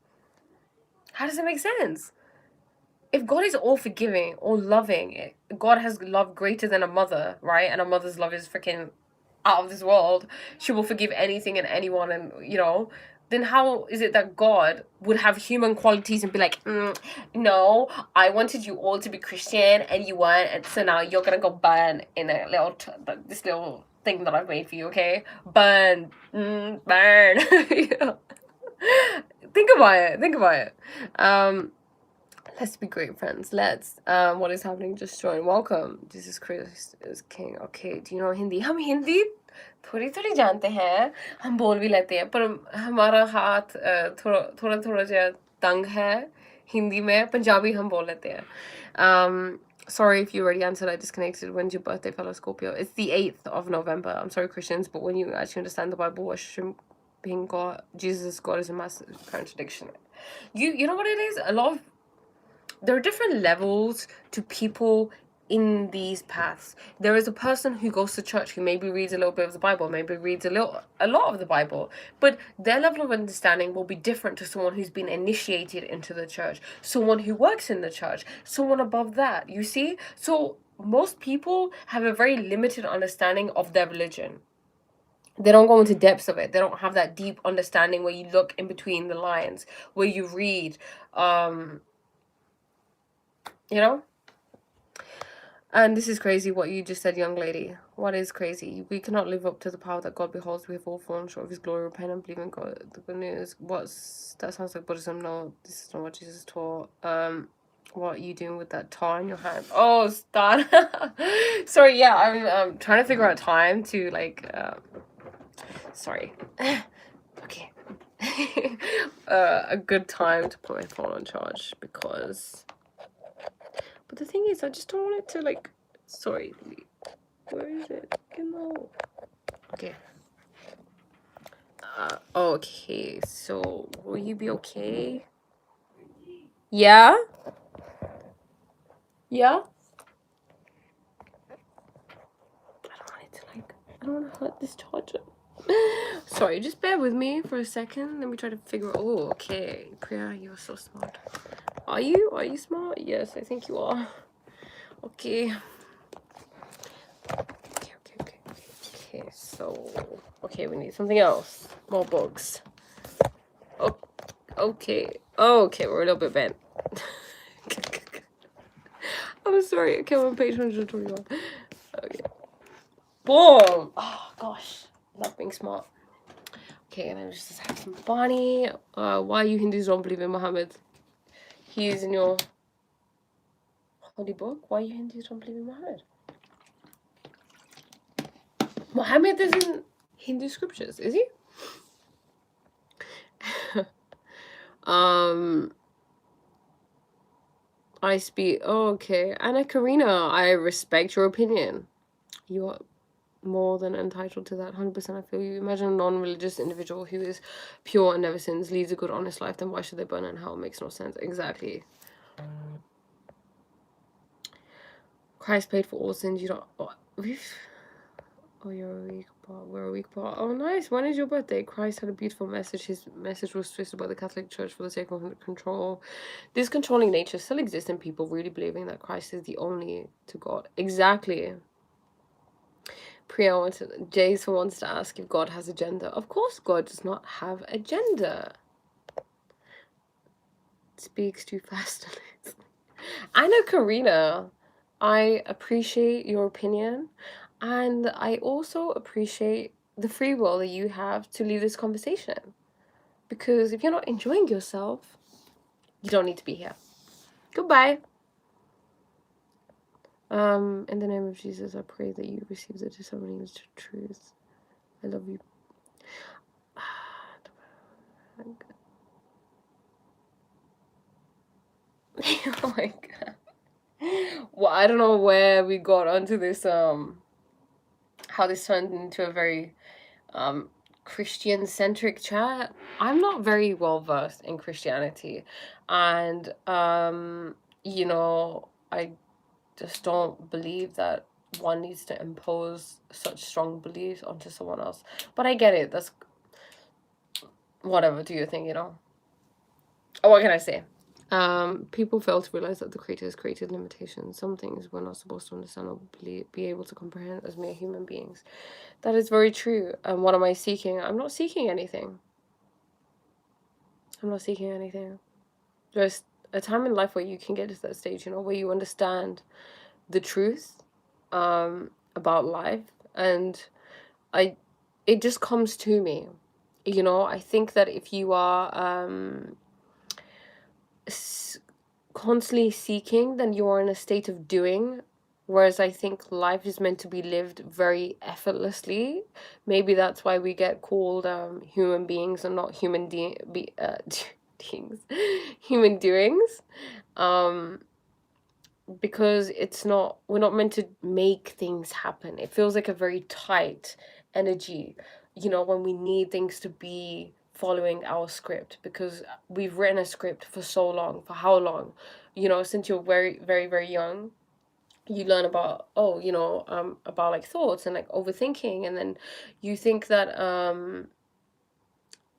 How does it make sense?" If God is all forgiving, all loving, God has love greater than a mother, right? And a mother's love is freaking out of this world. She will forgive anything and anyone, and then how is it that God would have human qualities and be like, no, I wanted you all to be Christian and you weren't, and so now you're gonna go burn in a little this little thing that I've made for you, okay? Burn, burn. Think about it. Think about it. Let's be great friends. Let's. What is happening? Just join. Welcome. Jesus Christ is King. Okay. Do you know Hindi? हम हिंदी थोड़ी थोड़ी जानते हैं. हम बोल भी लेते हैं. पर हमारा हाथ थोड़ा थोड़ा थोड़ा जो तंग है हिंदी में. पंजाबी हम बोल लेते हैं. Sorry if you already answered. I disconnected. When's your birthday, fellow Scorpio? It's the 8th of November. I'm sorry, Christians, but when you actually understand the Bible, worship being God, Jesus, God is a massive contradiction. You know what it is? There are different levels to people in these paths. There is a person who goes to church who maybe reads a little bit of the Bible, maybe reads a lot of the Bible, but their level of understanding will be different to someone who's been initiated into the church, someone who works in the church, someone above that, you see? So most people have a very limited understanding of their religion. They don't go into depths of it. They don't have that deep understanding where you look in between the lines, where you read, you know? And this is crazy what you just said, young lady. What is crazy? We cannot live up to the power that God beholds. We have all fallen short of his glory. Repent and believe in God. The good news. That sounds like Buddhism. No, this is not what Jesus taught. What are you doing with that tar in your hand? Oh, Stan. Sorry, yeah, I'm trying to figure out time to like sorry. Okay. A good time to put my phone on charge because. But the thing is, I just don't want it to, like... Sorry. Where is it? No. Okay. Okay, so... Will you be okay? Yeah? Yeah? I don't want it to, like... I don't want to hurt this charger. Sorry, just bear with me for a second. Let me try to figure... Oh, okay. Priya, you're so smart. Are you? Are you smart? Yes, I think you are. Okay. Okay, so... Okay, we need something else. More books. Oh, okay. Okay, we're a little bit bent. I'm sorry. Okay, I'm on page 121. Okay. Boom! Oh, gosh. Love being smart. Okay, and then just have some Bonnie. Why you Hindus don't believe in Muhammad? He is in your holy book. Why you Hindus don't believe in Muhammad? Muhammad is in Hindu scriptures, is he? I speak. Oh, okay. Anna Karina, I respect your opinion. You are more than entitled to that. 100%. I feel you. Imagine a non-religious individual who is pure and never sins, leads a good, honest life. Then why should they burn in hell? It makes no sense. Exactly. Christ paid for all sins. You don't. Oh, you're a weak part. We're a weak part. Oh, nice. When is your birthday? Christ had a beautiful message. His message was twisted by the Catholic Church for the sake of control. This controlling nature still exists in people really believing that Christ is the only to God. Exactly. Priya Jason wants to ask if God has a gender. Of course God does not have a gender. Speaks too fast. Anna Karina, I appreciate your opinion. And I also appreciate the free will that you have to leave this conversation. Because if you're not enjoying yourself, you don't need to be here. Goodbye. In the name of Jesus, I pray that you receive the testimony to truth. I love you. Oh my god. Well, I don't know where we got onto this, how this turned into a very Christian centric chat. I'm not very well versed in Christianity, and you know, I just don't believe that one needs to impose such strong beliefs onto someone else. But I get it. That's whatever. Do your thing, you know. Oh, what can I say? People fail to realize that the creator has created limitations. Some things we're not supposed to understand or be able to comprehend as mere human beings. That is very true. And what am I seeking? I'm not seeking anything. I'm not seeking anything. There's a time in life where you can get to that stage, you know, where you understand the truth about life, and it just comes to me. You know, I think that if you are constantly seeking, then you are in a state of doing. Whereas I think life is meant to be lived very effortlessly. Maybe that's why we get called human beings and not beings, human doings. Because we're not meant to make things happen. It feels like a very tight energy, you know, when we need things to be following our script, because we've written a script for so long. For how long? You know, since you're very, very, very young, you learn about, you know, about like thoughts and like overthinking, and then you think that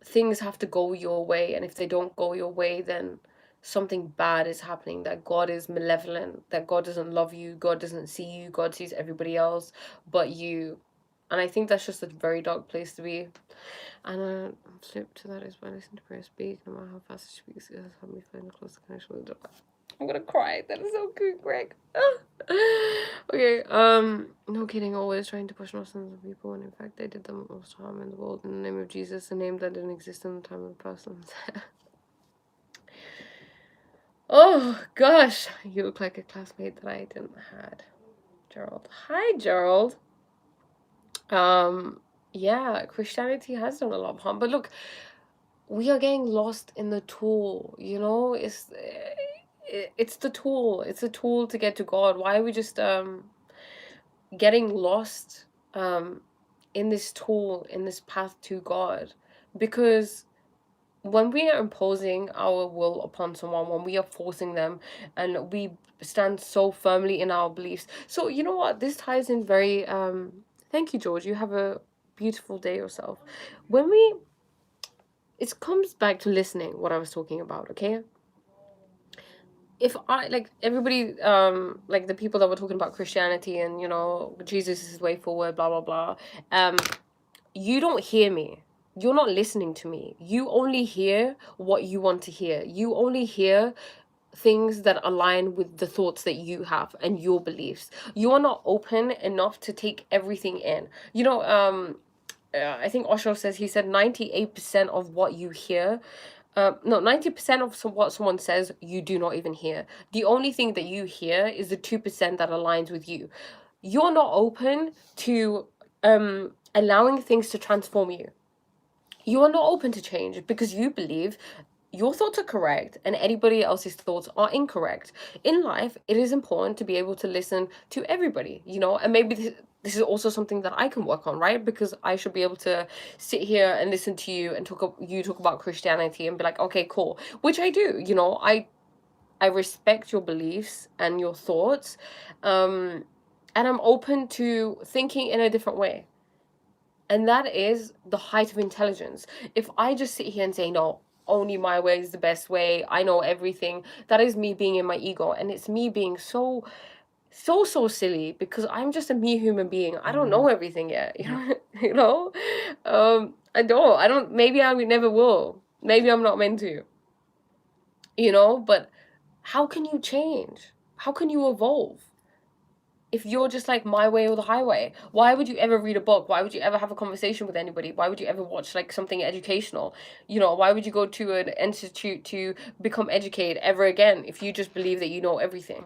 things have to go your way, and if they don't go your way, then something bad is happening, that God is malevolent, that God doesn't love you, God doesn't see you, God sees everybody else but you. And I think that's just a very dark place to be. And a flip to that is when I listen to prayer speak, no matter how fast she speaks, it has helped me find a closer connection with God. I'm gonna cry. That is so good, Greg. Okay, no kidding, always trying to push nonsense on people when in fact they did the most harm in the world in the name of Jesus, a name that didn't exist in the time of the person. Oh gosh, you look like a classmate that I didn't had. Gerald. Hi, Gerald. Yeah, Christianity has done a lot of harm, but look, we are getting lost in the tool, you know? It's the tool. It's a tool to get to God. Why are we just getting lost in this tool, in this path to God? Because when we are imposing our will upon someone, when we are forcing them, and we stand so firmly in our beliefs. So you know what? This ties in very thank you, George. You have a beautiful day yourself. When we it comes back to listening, what I was talking about, okay? If I like everybody, like the people that were talking about Christianity and, you know, Jesus is the way forward, blah blah blah, you don't hear me. You're not listening to me. You only hear what you want to hear. You only hear things that align with the thoughts that you have and your beliefs. You are not open enough to take everything in. You know, I think Osho says, he said 98% of what you hear, no, 90% of what someone says, you do not even hear. The only thing that you hear is the 2% that aligns with you. You're not open to allowing things to transform you. You are not open to change because you believe your thoughts are correct and anybody else's thoughts are incorrect. In life, it is important to be able to listen to everybody, you know, and maybe this is also something that I can work on, right? Because I should be able to sit here and listen to you and talk about Christianity and be like, okay, cool, which I do, you know, I respect your beliefs and your thoughts, and I'm open to thinking in a different way. And that is the height of intelligence. If I just sit here and say, no, only my way is the best way, I know everything, that is me being in my ego. And it's me being so silly because I'm just a mere human being. I don't know everything yet. You know, you know? I don't, maybe I never will. Maybe I'm not meant to, you know, but how can you change? How can you evolve? If you're just like my way or the highway, why would you ever read a book? Why would you ever have a conversation with anybody? Why would you ever watch like something educational? You know, why would you go to an institute to become educated ever again if you just believe that you know everything?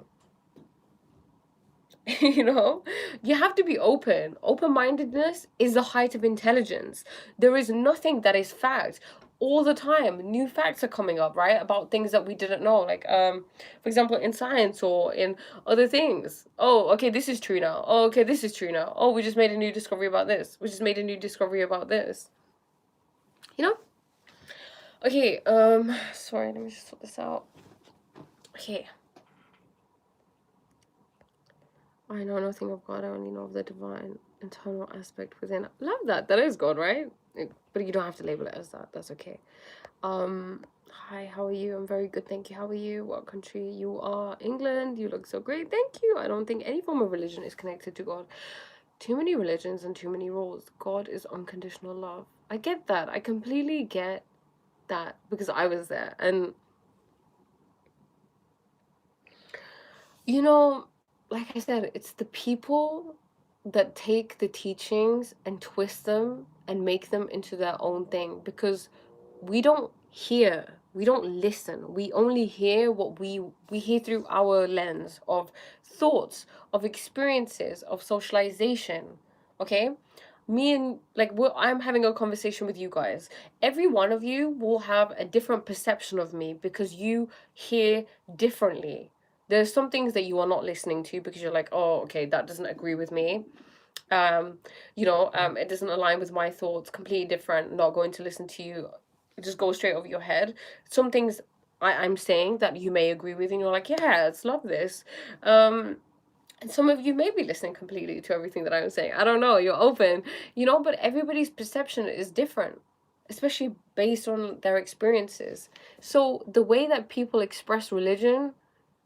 You know, you have to be open. Open-mindedness is the height of intelligence. There is nothing that is fact. all the time. New facts are coming up, right, about things that we didn't know. Like, for example, in science or in other things. Oh, okay, this is true now. Oh, okay, this is true now. Oh, we just made a new discovery about this. We just made a new discovery about this. You know? Okay, sorry, let me just sort this out. Okay. I know nothing of God, I only know of the divine internal aspect within. Love that. That is God, right? But you don't have to label it as that. That's okay. Hi, how are you? I'm very good, thank you. How are you? What country you are? England. You look so great, thank you. I don't think any form of religion is connected to God. Too many religions and too many rules. God is unconditional love. I get that. I completely get that because I was there. And you know, like I said, it's the people that take the teachings and twist them and make them into their own thing, because we don't hear, we don't listen, we only hear what we hear through our lens of thoughts, of experiences, of socialization. Okay, me and like I'm having a conversation with you guys, every one of you will have a different perception of me because you hear differently. There's some things that you are not listening to because you're like, oh, okay, that doesn't agree with me. It doesn't align with my thoughts, completely different, not going to listen to you. Just go straight over your head. Some things I'm saying that you may agree with, and you're like, yeah, let's love this. And some of you may be listening completely to everything that I'm saying. I don't know, you're open, but everybody's perception is different, especially based on their experiences. So the way that people express religion,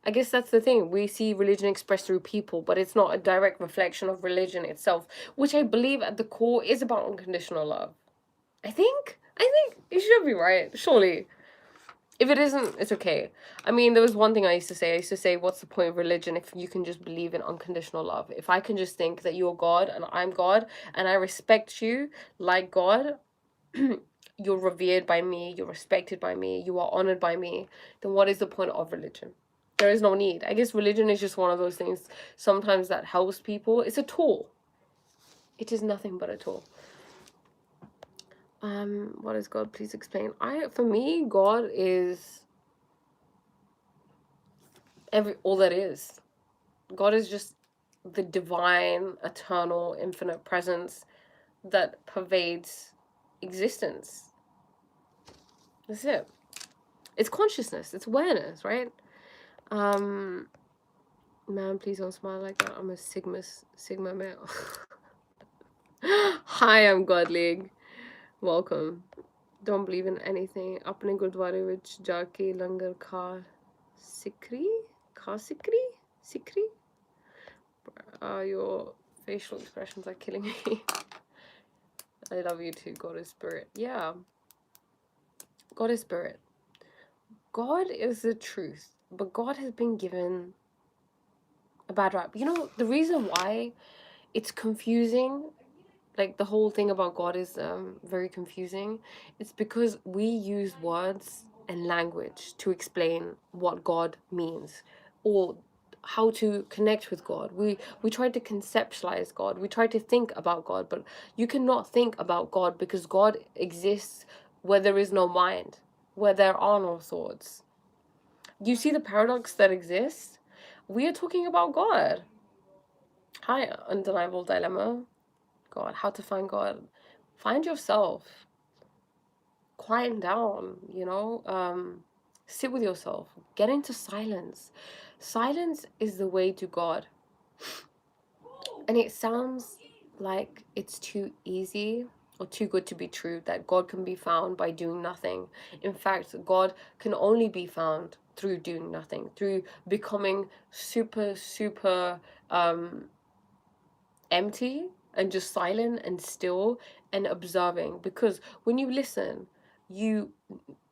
I guess that's the thing. We see religion expressed through people, but it's not a direct reflection of religion itself, which I believe at the core is about unconditional love. I think it should be, right? Surely. If it isn't, it's okay. I mean, there was one thing I used to say. I used to say, what's the point of religion if you can just believe in unconditional love? If I can just think that you're God and I'm God and I respect you like God, you're revered by me, you're respected by me, you are honored by me, then what is the point of religion? There is no need. I guess religion is just one of those things sometimes that helps people. It's a tool. It is nothing but a tool. What is God? Please explain. For me, God is all that is. God is just the divine, eternal, infinite presence that pervades existence. That's it. It's consciousness. It's awareness, right? Man, please don't smile like that. I'm a Sigma male. Hi, I'm God League. Welcome. Don't believe in anything. Apne gurdware vich jaake langar kha sikri? Sikri? Your facial expressions are killing me. I love you too, God is spirit. Yeah. God is spirit. God is the truth, but God has been given a bad rap. The reason why it's confusing, like the whole thing about God is very confusing, it's because we use words and language to explain what God means or how to connect with God. We try to conceptualize God. We try to think about God, but you cannot think about God because God exists where there is no mind, where there are no thoughts. You see the paradox that exists? We are talking about God. Hi, undeniable dilemma. God, how to find God. Find yourself. Quiet down, sit with yourself. Get into silence. Silence is the way to God. And it sounds like it's too easy or too good to be true, that God can be found by doing nothing. In fact, God can only be found through doing nothing, through becoming super empty and just silent and still and observing. Because when you listen, you're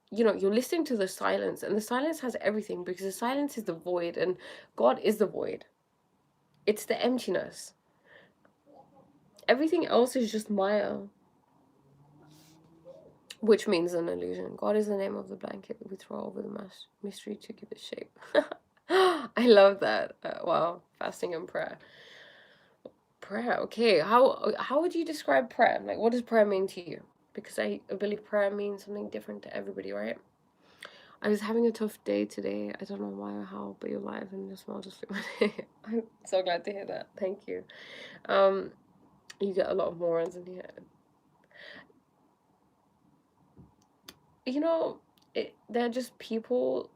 listening to the silence, and the silence has everything, because the silence is the void and God is the void. It's the emptiness. Everything else is just Maya, which means an illusion. God is the name of the blanket we throw over the mystery to give it shape. I love that. Wow, fasting and prayer. Prayer, okay. How would you describe prayer? Like, what does prayer mean to you? because I believe prayer means something different to everybody, right? I was having a tough day today. I don't know why or how, but you're live and your smile just flew my day. I'm so glad to hear that. Thank you. You get a lot of morons in here. You know, they're just people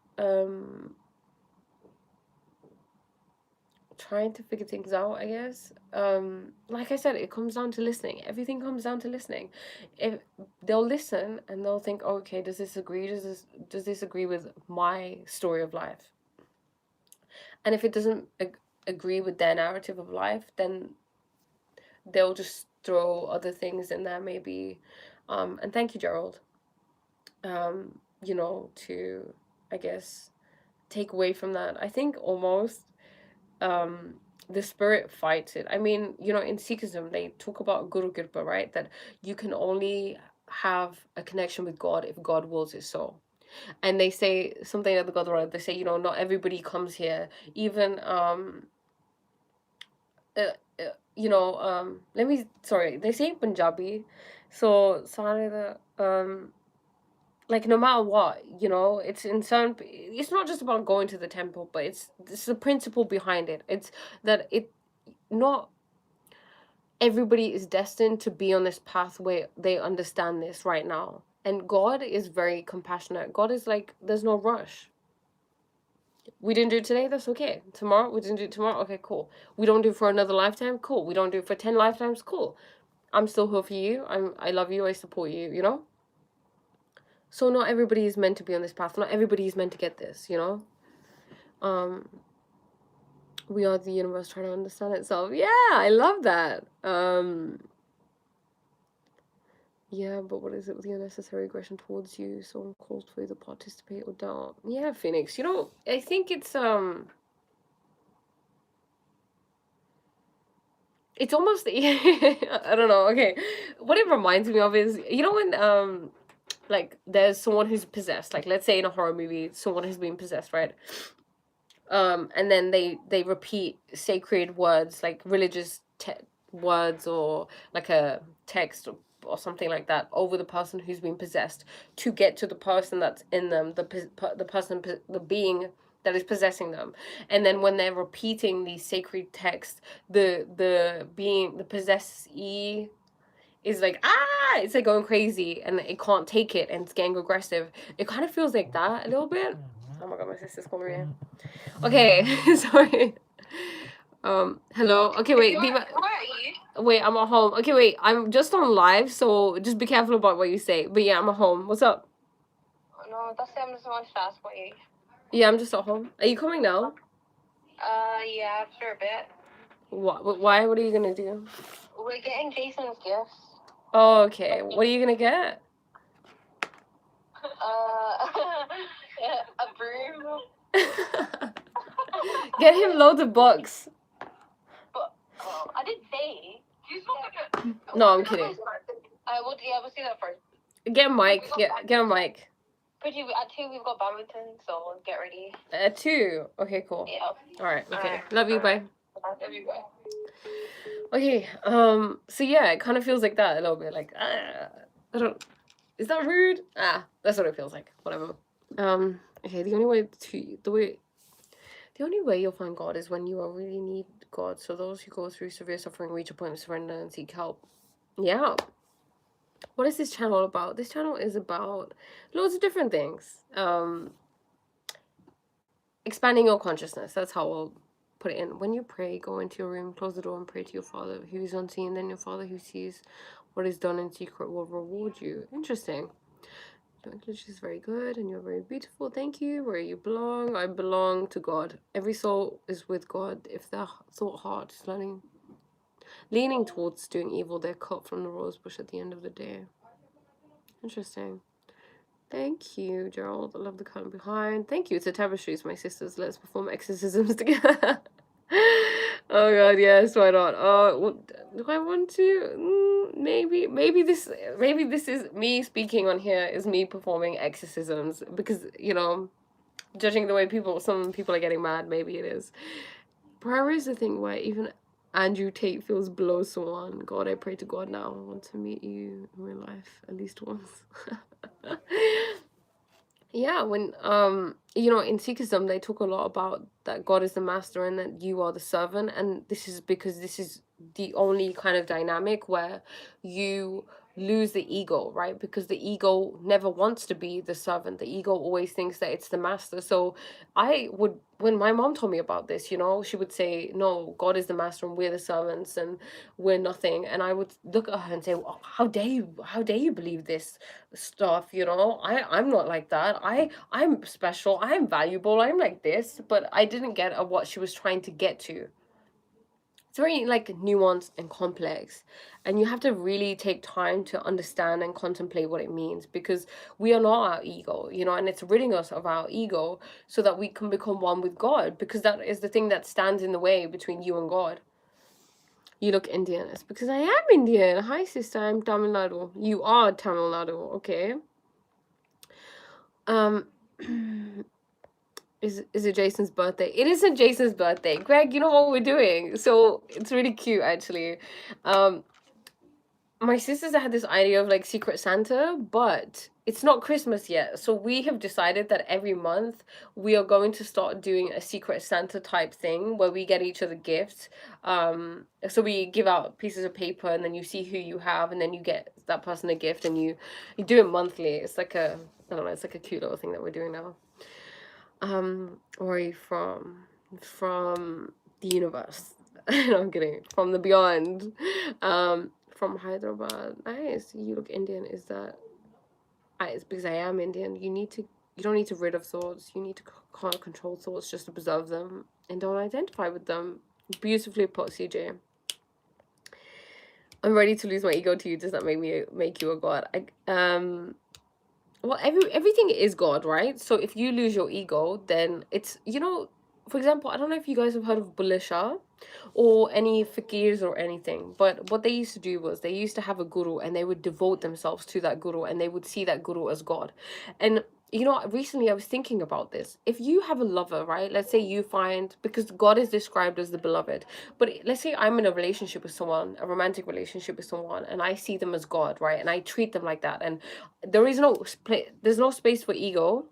trying to figure things out, I guess. Like I said, it comes down to listening. Everything comes down to listening. If they'll listen and they'll think, oh, okay, does this agree? Does this agree with my story of life? And if it doesn't agree with their narrative of life, then they'll just throw other things in there, maybe. And thank you, Gerald. You know, to, I guess, take away from that. I think almost the spirit fights it. I mean, you know, in Sikhism they talk about Guru Kirpa, right? That you can only have a connection with God if God wills it so. And they say something at the Gurdwara, they say, you know, not everybody comes here. Even you know, they say in Punjabi, so sorry the like no matter what, you know, it's not just about going to the temple, but it's the principle behind it. It's that it not everybody is destined to be on this pathway. They understand this right now, and God is very compassionate. God is like, there's no rush. We didn't do it today, that's okay. Tomorrow, we didn't do it tomorrow, okay, cool. We don't do it for another lifetime, cool. We don't do it for 10 lifetimes, cool. I'm still here for you. I love you, I support you, you know? So not everybody is meant to be on this path. Not everybody is meant to get this, you know? We are the universe trying to understand itself. Yeah, I love that. Yeah, but what is it with the unnecessary aggression towards you? Someone calls for you to participate or don't. Yeah, Phoenix. You know, I think it's almost I don't know. Okay, what it reminds me of is, you know, when like there's someone who's possessed. Like let's say in a horror movie, someone has been possessed, right? And then they repeat sacred words, like religious words, or like a text, or something like that, over the person who's been possessed, to get to the person that's in them, the person, the being that is possessing them. And then when they're repeating these sacred texts, the being, the possessee, is like, ah, it's like going crazy and it can't take it and it's getting aggressive. It kind of feels like that a little bit. Oh my god, my sister's calling me. Okay, sorry. Hello. Okay, wait. Where are you? Wait, I'm at home. Okay, wait. I'm just on live, so just be careful about what you say. But yeah, I'm at home. What's up? No, that's the I'm just wanted to ask what you. Yeah, I'm just at home. Are you coming now? Yeah, after a bit. What? Why? What are you gonna do? We're getting Jason's gifts. Oh, okay. What are you gonna get? A broom. Get him loads of books. But I didn't say. No, I'm kidding. We'll see that first. Get a mic. Get a mic. Pretty. At 2 we've got badminton, so get ready. At 2. Okay, cool. Yeah. All right. Okay. Alright. Love you. Bye. Love you, bye. Okay. So yeah, it kind of feels like that a little bit. Like, I don't. Is that rude? That's what it feels like. Whatever. Okay. The only way you'll find God is when you really need God. So those who go through severe suffering reach a point of surrender and seek help. Yeah. What is this channel about? This channel is about loads of different things. Expanding your consciousness. That's how I'll put it in. When you pray, go into your room, close the door, and pray to your Father who is unseen. Then your Father who sees what is done in secret will reward you. Interesting. Your English is very good and you're very beautiful. Thank you. Where you belong? I belong to God. Every soul is with God. If their thought heart is leaning towards doing evil, they're cut from the rose bush at the end of the day. Interesting. Thank you, Gerald. I love the curtain behind. Thank you. It's a tapestry. It's my sister's. Let's perform exorcisms together. Oh god, yes. Why not? Do I want to? Maybe this is me speaking on here. Is me performing exorcisms, because you know, judging the way some people are getting mad. Maybe it is. Prayer is the thing where even Andrew Tate feels below someone. God, I pray to God now. I want to meet you in real life at least once. Yeah, when in Sikhism they talk a lot about that God is the master and that you are the servant, and this is because this is the only kind of dynamic where you lose the ego, right? Because the ego never wants to be the servant. The ego always thinks that it's the master. So I would, when my mom told me about this, she would say, no, God is the master and we're the servants and we're nothing. And I would look at her and say, "Oh, how dare you believe this stuff, I'm not like that. I'm special, I'm valuable, I'm like this." But I didn't get at what she was trying to get to. It's very like nuanced and complex, and you have to really take time to understand and contemplate what it means, because we are not our ego, and it's ridding us of our ego so that we can become one with God, because that is the thing that stands in the way between you and God. You look Indian. It's because I am Indian. Hi sister, I'm Tamil Nadu. You are Tamil Nadu, okay? Um, is it Jason's birthday? It isn't Jason's birthday. Greg, you know what we're doing. So it's really cute actually. My sisters had this idea of like Secret Santa, but it's not Christmas yet. So we have decided that every month we are going to start doing a Secret Santa type thing where we get each other gifts. So we give out pieces of paper and then you see who you have and then you get that person a gift and you do it monthly. It's like I don't know, it's like a cute little thing that we're doing now. Where are you from? From the universe. No, I'm kidding. From the beyond. From Hyderabad. Nice. You look Indian. Is that? It's because I am Indian. You don't need to rid of thoughts. You need to can't control thoughts, just observe them and don't identify with them. Beautifully put, CJ. I'm ready to lose my ego to you. Does that make you a god? Well, everything is God, right? So if you lose your ego, then it's, for example, I don't know if you guys have heard of Bulleh Shah or any fakirs or anything, but what they used to do was they used to have a guru and they would devote themselves to that guru and they would see that guru as God. And recently I was thinking about this. If you have a lover, right? Let's say you find, because God is described as the beloved, but let's say I'm in a relationship with someone, a romantic relationship with someone, and I see them as God, right? And I treat them like that. And there's no space for ego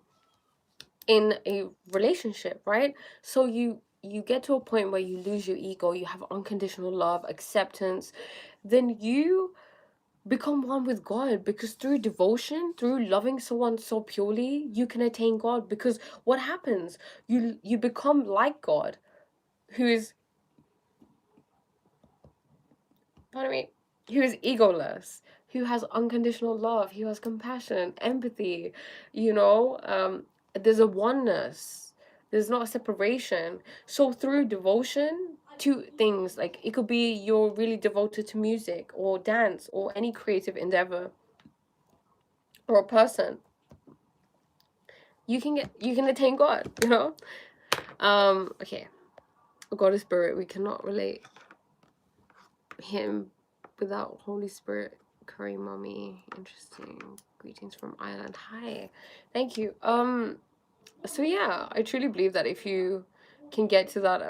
in a relationship, right? So you get to a point where you lose your ego, you have unconditional love, acceptance, then you become one with God, because through devotion, through loving someone so purely, you can attain God. Because what happens, you become like God, who is, pardon me, who is egoless, who has unconditional love, who has compassion, empathy, there's a oneness, there's not a separation. So through devotion to things, like it could be you're really devoted to music or dance or any creative endeavor or a person, you can attain God, okay. God is spirit, we cannot relate him without Holy Spirit. Curry mommy, interesting. Greetings from Ireland. Hi, thank you. So yeah, I truly believe that if you can get to that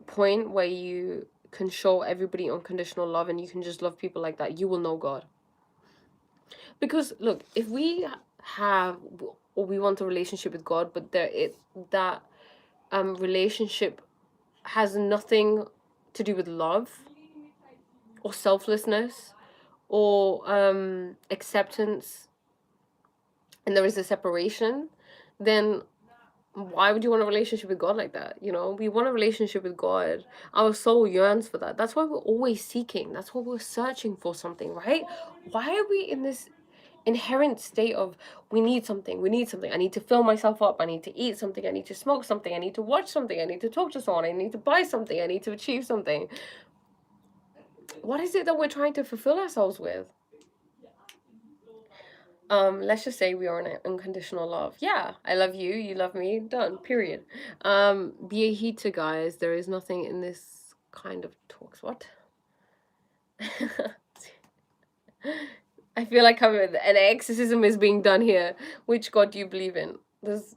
point where you can show everybody unconditional love and you can just love people like that, you will know God. Because look, if we have, or we want a relationship with God, but that relationship has nothing to do with love or selflessness or acceptance, and there is a separation, then why would you want a relationship with God like that? We want a relationship with God. Our soul yearns for that. That's why we're always seeking. That's why we're searching for something, right? Why are we in this inherent state of we need something, I need to fill myself up, I need to eat something, I need to smoke something, I need to watch something, I need to talk to someone, I need to buy something, I need to achieve something? What is it that we're trying to fulfill ourselves with? Let's just say we are in unconditional love. Yeah, I love you, you love me, done, period. Be a heater, guys. There is nothing in this kind of talks. What? I feel like an exorcism is being done here. Which God do you believe in? There's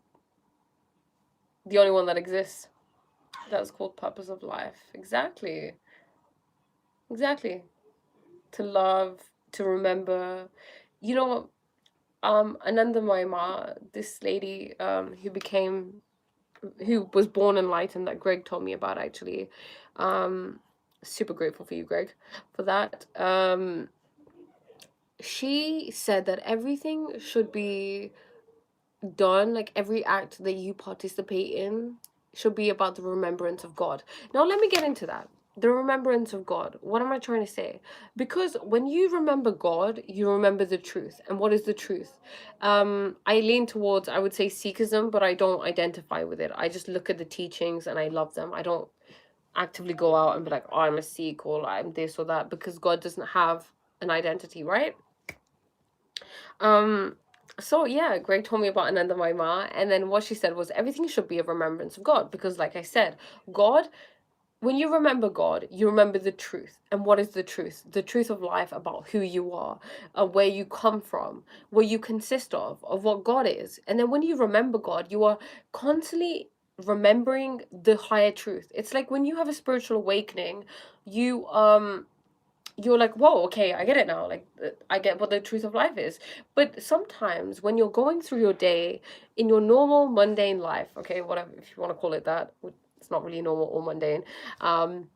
the only one that exists. That's called purpose of life. Exactly. Exactly. To love, to remember. You know, Ananda Maima, this lady, who was born enlightened, that Greg told me about, actually. Um, Super grateful for you, Greg, for that. She said that everything should be done, like every act that you participate in should be about the remembrance of God. Now, let me get into that. The remembrance of God. What am I trying to say? Because when you remember God, you remember the truth. And what is the truth? I lean towards, I would say, Sikhism, but I don't identify with it. I just look at the teachings and I love them. I don't actively go out and be like, oh, I'm a Sikh or I'm this or that, because God doesn't have an identity, right? Um, so yeah, Greg told me about Ananda Maima, and then what she said was everything should be a remembrance of God, because like I said, God, when you remember God, you remember the truth. And what is the truth? The truth of life, about who you are, where you come from, what you consist of what God is. And then when you remember God, you are constantly remembering the higher truth. It's like when you have a spiritual awakening, you're like, whoa, okay, I get it now. Like, I get what the truth of life is. But sometimes when you're going through your day in your normal mundane life, okay, whatever, if you want to call it that, it's not really normal or mundane, um,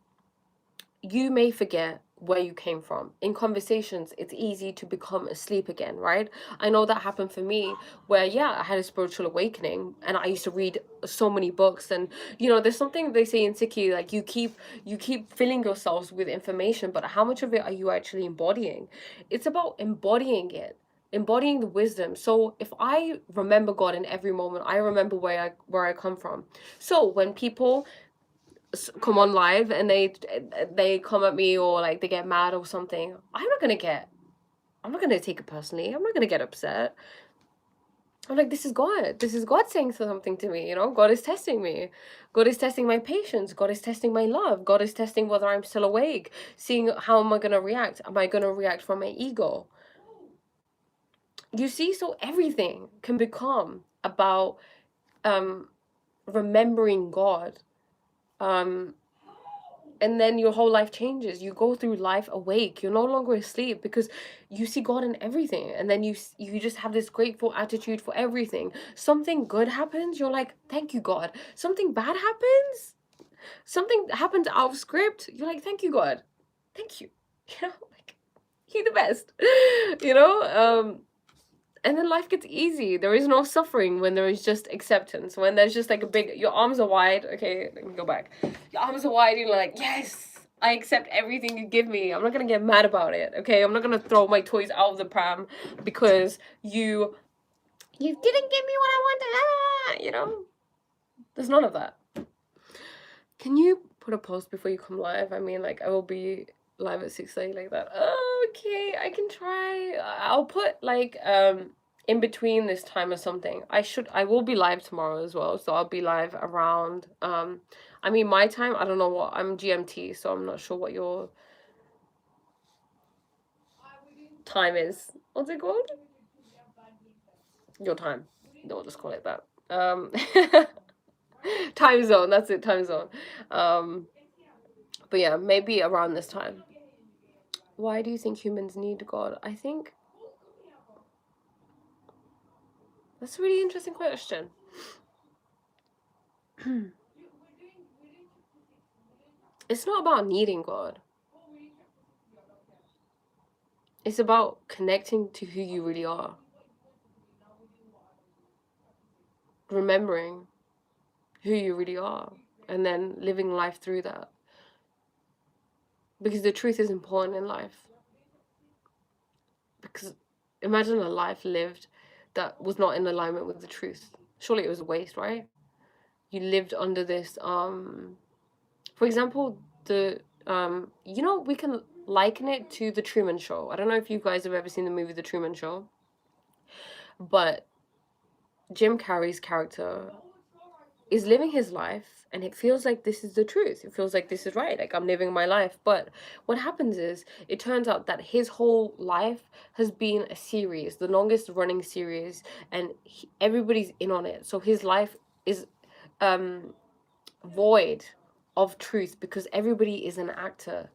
you may forget where you came from. In conversations, it's easy to become asleep again, right? I know that happened for me, where yeah, I had a spiritual awakening and I used to read so many books. And there's something they say in Sikhi, like you keep filling yourselves with information, but how much of it are you actually embodying? It's about embodying the wisdom. So if I remember God in every moment, I remember where I come from. So when people come on live and they come at me, or like they get mad or something, I'm not gonna take it personally. I'm not gonna get upset. I'm like, this is God saying something to me. God is testing me. God is testing my patience. God is testing my love. God is testing whether I'm still awake, seeing how am I gonna react. Am I gonna react from my ego? You see, so everything can become about remembering God. um and then your whole life changes. You go through life awake. You're no longer asleep, because you see God in everything. And then you just have this grateful attitude for everything. Something good happens, you're like, thank you, God. Something bad happens, something happens out of script, you're like, thank you, God. Thank you. Like, you're the best. you know um and then life gets easy. There is no suffering when there is just acceptance. When there's just like a big, your arms are wide. Okay, let me go back. Your arms are wide, you're like, yes, I accept everything you give me. I'm not gonna get mad about it. Okay, I'm not gonna throw my toys out of the pram because you didn't give me what I wanted. There's none of that. Can you put a post before you come live? I mean, like, I will be live at 6:30 like that. Oh, okay, I can try. I'll put like in between this time or something. I will be live tomorrow as well, so I'll be live around I mean my time, I don't know what, I'm GMT, so I'm not sure what your time is. What's it called? Your time. No, just call it that. Time zone, that's it, time zone. But yeah, maybe around this time. Why do you think humans need God? I think that's a really interesting question. It's not about needing God. It's about connecting to who you really are. Remembering who you really are. And then living life through that. Because the truth is important in life. Because imagine a life lived that was not in alignment with the truth. Surely it was a waste, right? You lived under this for example, we can liken it to the Truman Show. I don't know if you guys have ever seen the movie The Truman Show, but Jim Carrey's character is living his life and it feels like this is the truth. It feels like this is right. Like, I'm living my life. But what happens is, it turns out that his whole life has been a series, the longest running series, and everybody's in on it. So his life is void of truth because everybody is an actor.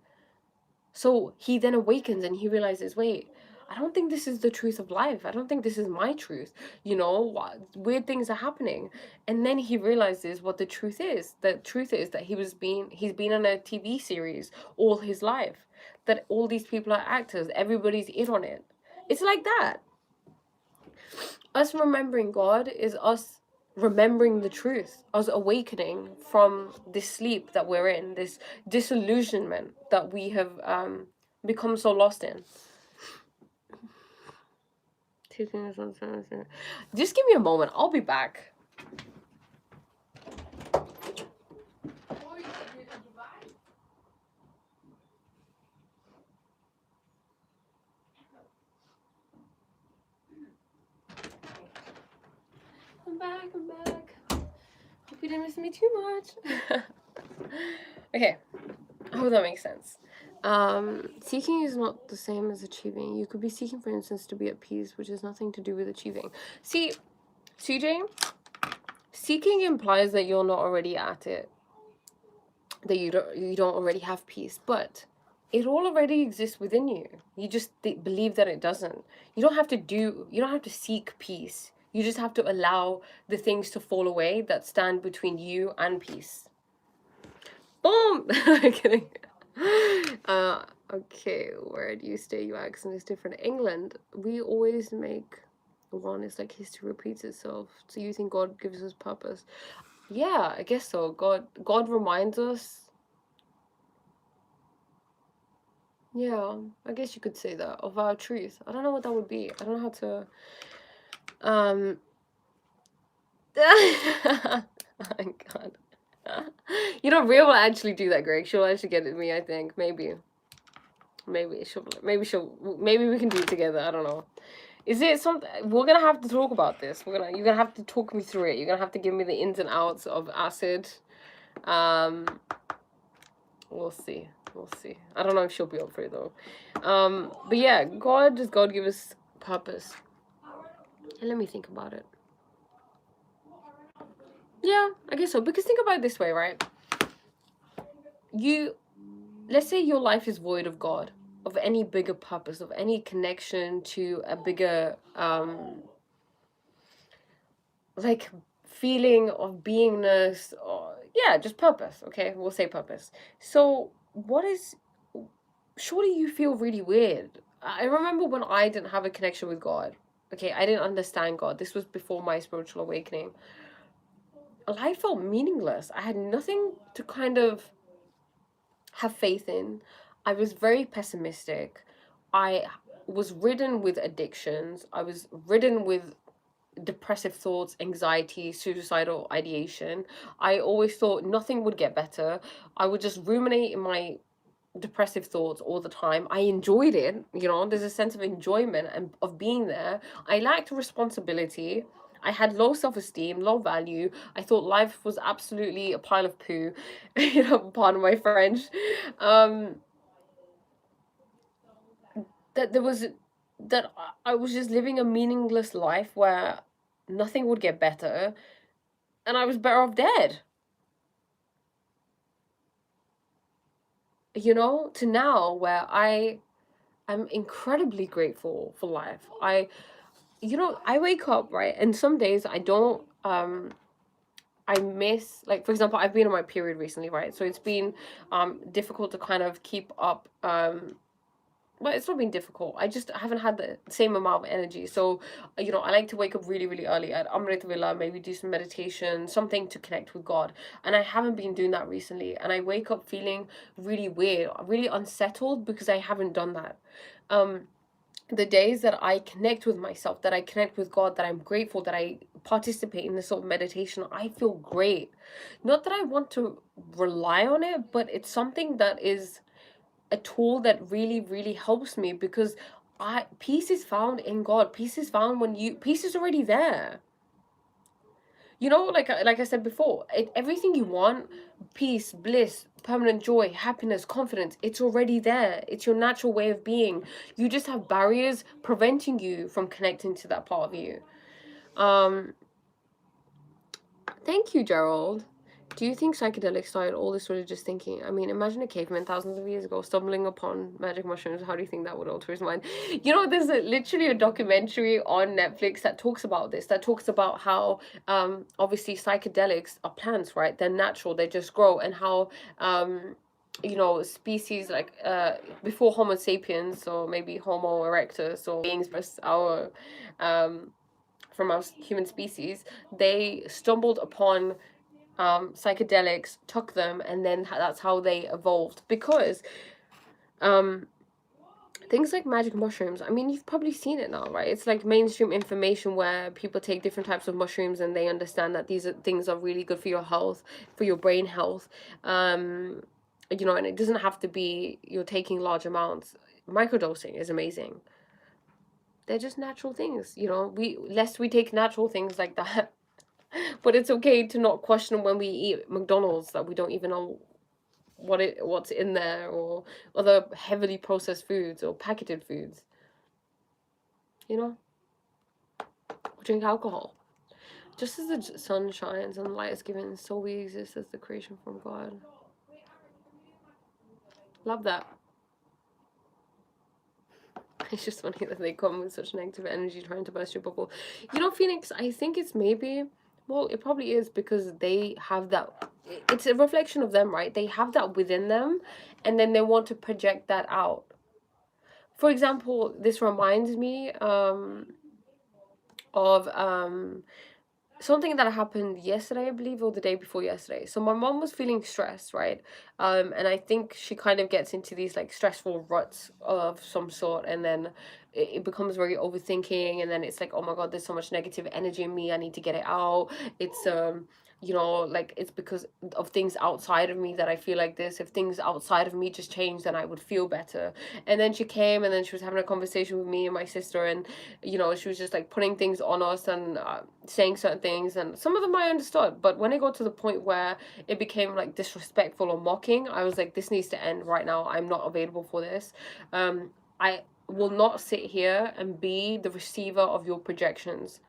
So he then awakens and he realizes, wait, I don't think this is the truth of life. I don't think this is my truth. Weird things are happening. And then he realizes what the truth is. The truth is that he's been on a TV series all his life. That all these people are actors. Everybody's in on it. It's like that. Us remembering God is us remembering the truth, us awakening from this sleep that we're in, this disillusionment that we have become so lost in. Just give me a moment, I'll be back. I'm back. Hope you didn't miss me too much. Okay, I hope that makes sense. Seeking is not the same as achieving. You could be seeking, for instance, to be at peace, which has nothing to do with achieving. See, CJ, seeking implies that you're not already at it, that you don't already have peace, but it all already exists within you. You just believe that it doesn't. You don't have to seek peace. You just have to allow the things to fall away that stand between you and peace. Boom. I'm kidding. Okay, where do you stay? Your accent is different. England, we always make one. It's like history repeats itself. So you think God gives us purpose? Yeah, I guess so. God reminds us. Yeah, I guess you could say that, of our truth. I don't know what that would be. I don't know how to oh my god. Rhea will actually do that, Greg. She'll actually get at me, I think. Maybe we can do it together. I don't know. Is it something we're gonna have to talk about this? You're gonna have to talk me through it. You're gonna have to give me the ins and outs of acid. We'll see. I don't know if she'll be up for it though. But yeah, does God give us purpose? And let me think about it. Yeah, I guess so. Because think about it this way, right? Let's say your life is void of God, of any bigger purpose, of any connection to a bigger like feeling of beingness, or yeah, just purpose. Okay, we'll say purpose. So surely you feel really weird. I remember when I didn't have a connection with God. Okay, I didn't understand God. This was before my spiritual awakening. Life felt meaningless. I had nothing to kind of have faith in. I was very pessimistic. I was ridden with addictions. I was ridden with depressive thoughts, anxiety, suicidal ideation. I always thought nothing would get better. I would just ruminate in my depressive thoughts all the time. I enjoyed it, there's a sense of enjoyment and of being there. I lacked responsibility. I had low self-esteem, low value. I thought life was absolutely a pile of poo, pardon my French. That there was that I was just living a meaningless life where nothing would get better and I was better off dead. To now where I'm incredibly grateful for life. I wake up, right? And some days I don't I miss, like, for example, I've been on my period recently, right? So it's been difficult to kind of keep up well, it's not been difficult. I just haven't had the same amount of energy. So, I like to wake up really, really early at Amrit Villa, maybe do some meditation, something to connect with God. And I haven't been doing that recently. And I wake up feeling really weird, really unsettled because I haven't done that. The days that I connect with myself, that I connect with God, that I'm grateful, that I participate in this sort of meditation, I feel great. Not that I want to rely on it, but it's something that is a tool that really, really helps me because peace is found in God. Peace is found peace is already there. Like I said before, everything you want, peace, bliss, permanent joy, happiness, confidence, it's already there. It's your natural way of being. You just have barriers preventing you from connecting to that part of you. Thank you, Gerald. Do you think psychedelics started all this religious thinking? I mean, imagine a caveman thousands of years ago stumbling upon magic mushrooms. How do you think that would alter his mind? You know, there's literally a documentary on Netflix that talks about this, that talks about how obviously psychedelics are plants, right? They're natural, they just grow, and how you know, species like before Homo sapiens, or maybe Homo erectus, or beings our from our human species, they stumbled upon psychedelics, took them, and then that's how they evolved. Because um, things like magic mushrooms, I mean, you've probably seen it now, right? It's like mainstream information where people take different types of mushrooms and they understand that these things are really good for your health, for your brain health. You know, and it doesn't have to be you're taking large amounts. Microdosing is amazing. They're just natural things, you know. Lest we take natural things like that. But it's okay to not question when we eat McDonald's that we don't even know what's in there, or other heavily processed foods or packaged foods, you know. Or drink alcohol. Just as the sun shines and the light is given, so we exist as the creation from God. Love that. It's just funny that they come with such negative energy trying to burst your bubble. You know, Phoenix, I think it's maybe, well, it probably is because they have that, it's a reflection of them, right? They have that within them, and then they want to project that out. For example, this reminds me of something that happened yesterday, I believe, or the day before yesterday. So my mom was feeling stressed, right? And I think she kind of gets into these like stressful ruts of some sort, and then it becomes very overthinking, and then it's like, oh my god, there's so much negative energy in me, I need to get it out. It's you know, like, it's because of things outside of me that I feel like this. If things outside of me just change, then I would feel better. And then she came, and then she was having a conversation with me and my sister, and you know, she was just like putting things on us, and saying certain things, and some of them I understood, but when it got to the point where it became like disrespectful or mocking, I was like, this needs to end right now. I'm not available for this. I will not sit here and be the receiver of your projections.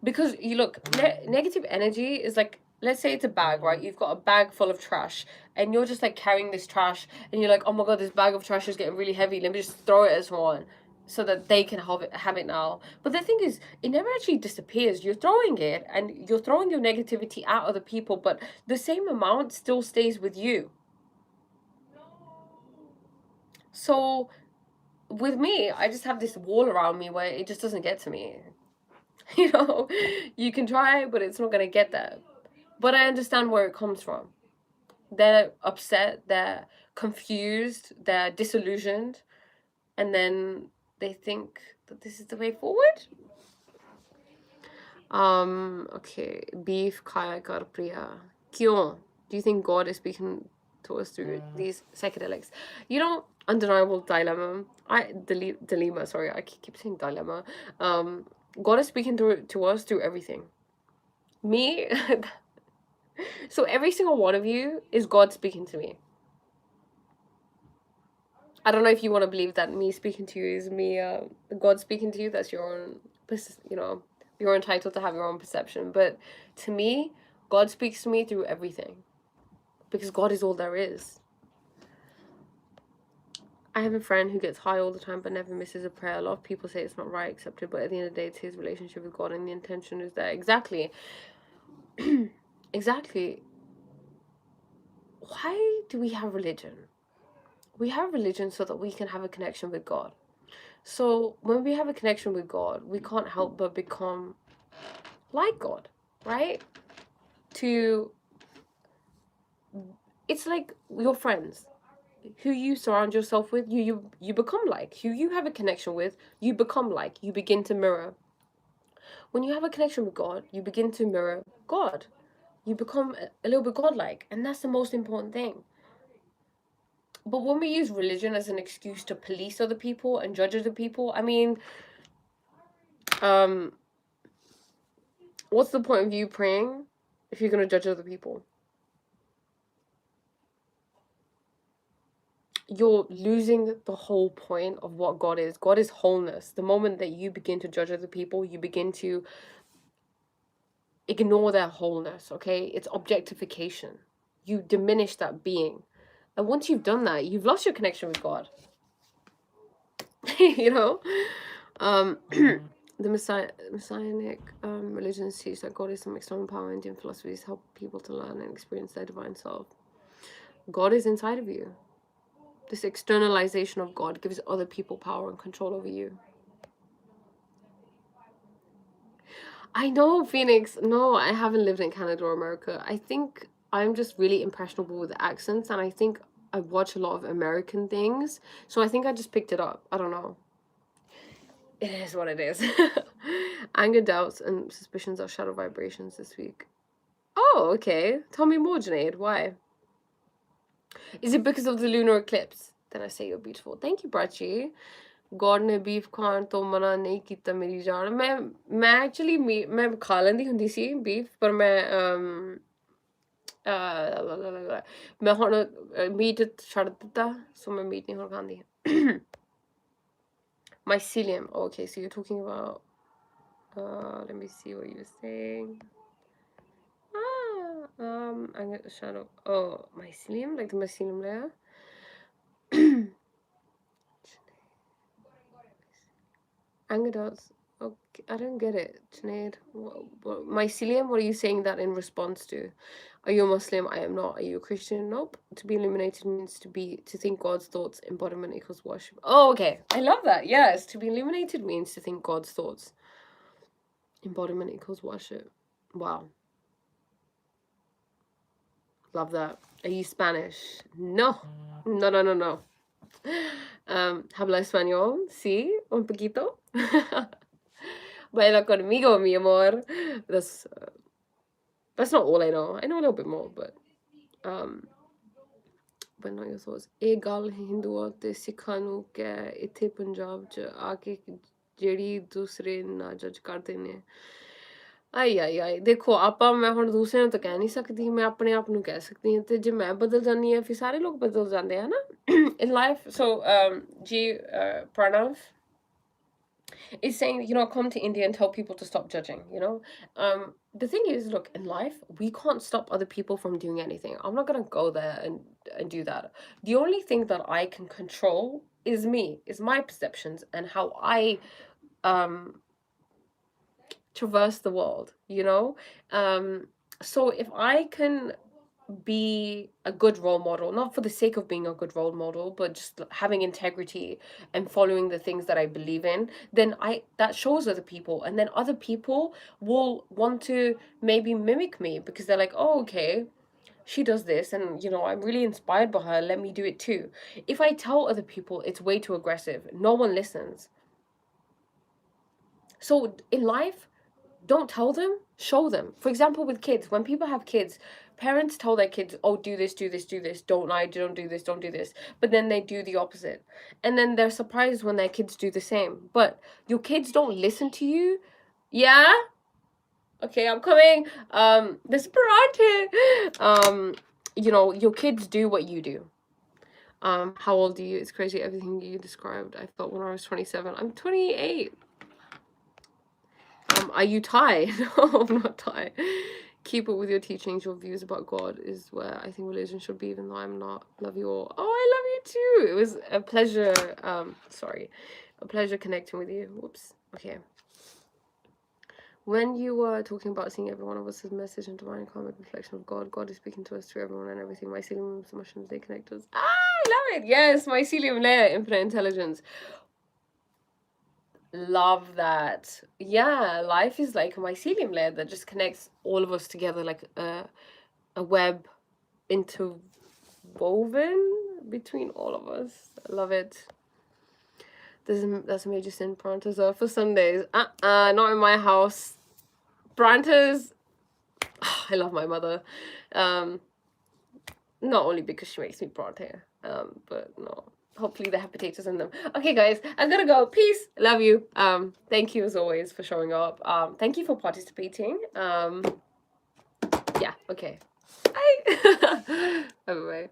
Because you look, negative energy is like, let's say it's a bag, right? You've got a bag full of trash, and you're just like carrying this trash, and you're like, oh my god, this bag of trash is getting really heavy, let me just throw it at someone so that they can have it now. But the thing is, it never actually disappears. You're throwing it, and you're throwing your negativity at other people, but the same amount still stays with you. So with me, I just have this wall around me where it just doesn't get to me. You know, you can try, but it's not going to get there. But I understand where it comes from. They're upset, they're confused, they're disillusioned, and then they think that this is the way forward. Okay. Beef Kaya Karpriya. Kyon. Do you think God is speaking to us through these psychedelics? You know, undeniable dilemma. Dilemma, sorry, I keep saying dilemma. God is speaking to us through everything. Me, so every single one of you is God speaking to me. I don't know if you want to believe that me speaking to you is me, God speaking to you. That's your own, you know, you're entitled to have your own perception. But to me, God speaks to me through everything, because God is all there is. I have a friend who gets high all the time but never misses a prayer. A lot of people say it's not right, accepted, but at the end of the day, it's his relationship with God, and the intention is there. Exactly. Exactly. Why do we have religion? We have religion so that we can have a connection with God. So when we have a connection with God, we can't help but become like God, right? It's like your friends, who you surround yourself with, you become like. Who you have a connection with, you become like. You begin to mirror. When you have a connection with God, you begin to mirror God. You become a little bit godlike, and that's the most important thing. But when we use religion as an excuse to police other people and judge other people, I mean, what's the point of you praying if you're going to judge other people? You're losing the whole point of what God is. God is wholeness. The moment that you begin to judge other people, you begin to ignore their wholeness, okay? It's objectification. You diminish that being. And once you've done that, you've lost your connection with God. You know? The Messianic religions teach that God is some external power. Indian philosophies help people to learn and experience their divine self. God is inside of you. This externalization of God gives other people power and control over you. I know, Phoenix. No, I haven't lived in Canada or America. I think I'm just really impressionable with accents, and I think I watch a lot of American things, so I think I just picked it up. I don't know. It is what it is. Anger, doubts, and suspicions are shadow vibrations this week. Oh, okay. Tell me more, Janaid. Why? Is it because of the lunar eclipse? Then I say you're beautiful. Thank you, Brachi. God ने beef Khan तो मना नहीं किया मेरी जान. मैं actually मैं खा लेंदी हुंदी सी beef, पर मैं हुण meat छड़ दित्ता, so मैं meat नहीं हुण खांदी. Mycelium. Okay, so you're talking about let me see what you were saying. I get the shadow. Oh, mycelium, like the mycelium layer. Anger dots. Okay, I don't get it, Sinead. Mycelium, what are you saying that in response to? Are you a Muslim? I am not. Are you a Christian? Nope. To be illuminated means to think God's thoughts. Embodiment equals worship. Oh, okay. I love that. Yes, to be illuminated means to think God's thoughts. Embodiment equals worship. Wow. Love that. Are you Spanish? No. No. Habla español? Sí, un poquito. Baila conmigo, mi amor. That's not all I know. I know a little bit more, but not your thoughts. ਇਹ ਗੱਲ ਹਿੰਦੂਆਂ ਤੇ ਸਿੱਖਾਂ ਨੂੰ ਕਿ ਇੱਥੇ ਪੰਜਾਬ 'ਚ ਆ ਕੇ ਜਿਹੜੀ ਦੂਸਰੇ ਨਾ ਜੱਜ ਕਰਦੇ ਨੇ. ਆਈ ਦੇਖੋ ਆਪਾਂ ਮੈਂ ਹੁਣ ਦੂਸਰਿਆਂ ਨੂੰ ਤਾਂ ਕਹਿ ਨਹੀਂ ਸਕਦੀ, ਮੈਂ ਆਪਣੇ ਆਪ ਨੂੰ ਕਹਿ ਸਕਦੀ ਹਾਂ, ਤੇ ਜੇ ਮੈਂ ਬਦਲ ਜਾਂਦੀ ਹਾਂ ਫਿਰ ਸਾਰੇ ਲੋਕ ਬਦਲ ਜਾਂਦੇ ਆ ਨਾ in life. So Pranav is saying, come to India and tell people to stop judging, the thing is, look, in life we can't stop other people from doing anything. I'm not gonna go there and do that. The only thing that I can control is my perceptions and how I traverse the world, so if I can be a good role model, not for the sake of being a good role model, but just having integrity and following the things that I believe in, then that shows other people, and then other people will want to maybe mimic me because they're like, oh, okay, she does this and I'm really inspired by her, let me do it too. If I tell other people it's way too aggressive, no one listens. So in life, don't tell them, show them. For example, with kids, when people have kids, parents tell their kids, oh, do this, don't lie, don't do this, but then they do the opposite, and then they're surprised when their kids do the same. But your kids don't listen to you. Yeah, okay, I'm coming. This parate. Your kids do what you do. How old are you? It's crazy everything you described I felt when I was 27. I'm 28. Are you Thai? No, I'm not Thai. Keep it with your teachings. Your views about God is where I think religion should be, even though I'm not. Love you all. Oh, I love you too. It was a pleasure. A pleasure connecting with you. Whoops. Okay. When you were talking about seeing every one of us as a message and divine karmic reflection of God, God is speaking to us through everyone and everything. Mycelium emotions, they connect us. I love it. Yes, mycelium layer, infinite intelligence. Love that. Yeah, life is like a mycelium layer that just connects all of us together like a web interwoven between all of us. I love it. That's a major sin. Parantas are for Sundays. Not in my house. Parantas, I love my mother. Not only because she makes me paranta, but no. Hopefully they have potatoes in them. Okay, guys, I'm gonna go. Peace. Love you. Thank you as always for showing up. Thank you for participating. Yeah, okay. Bye. Bye-bye.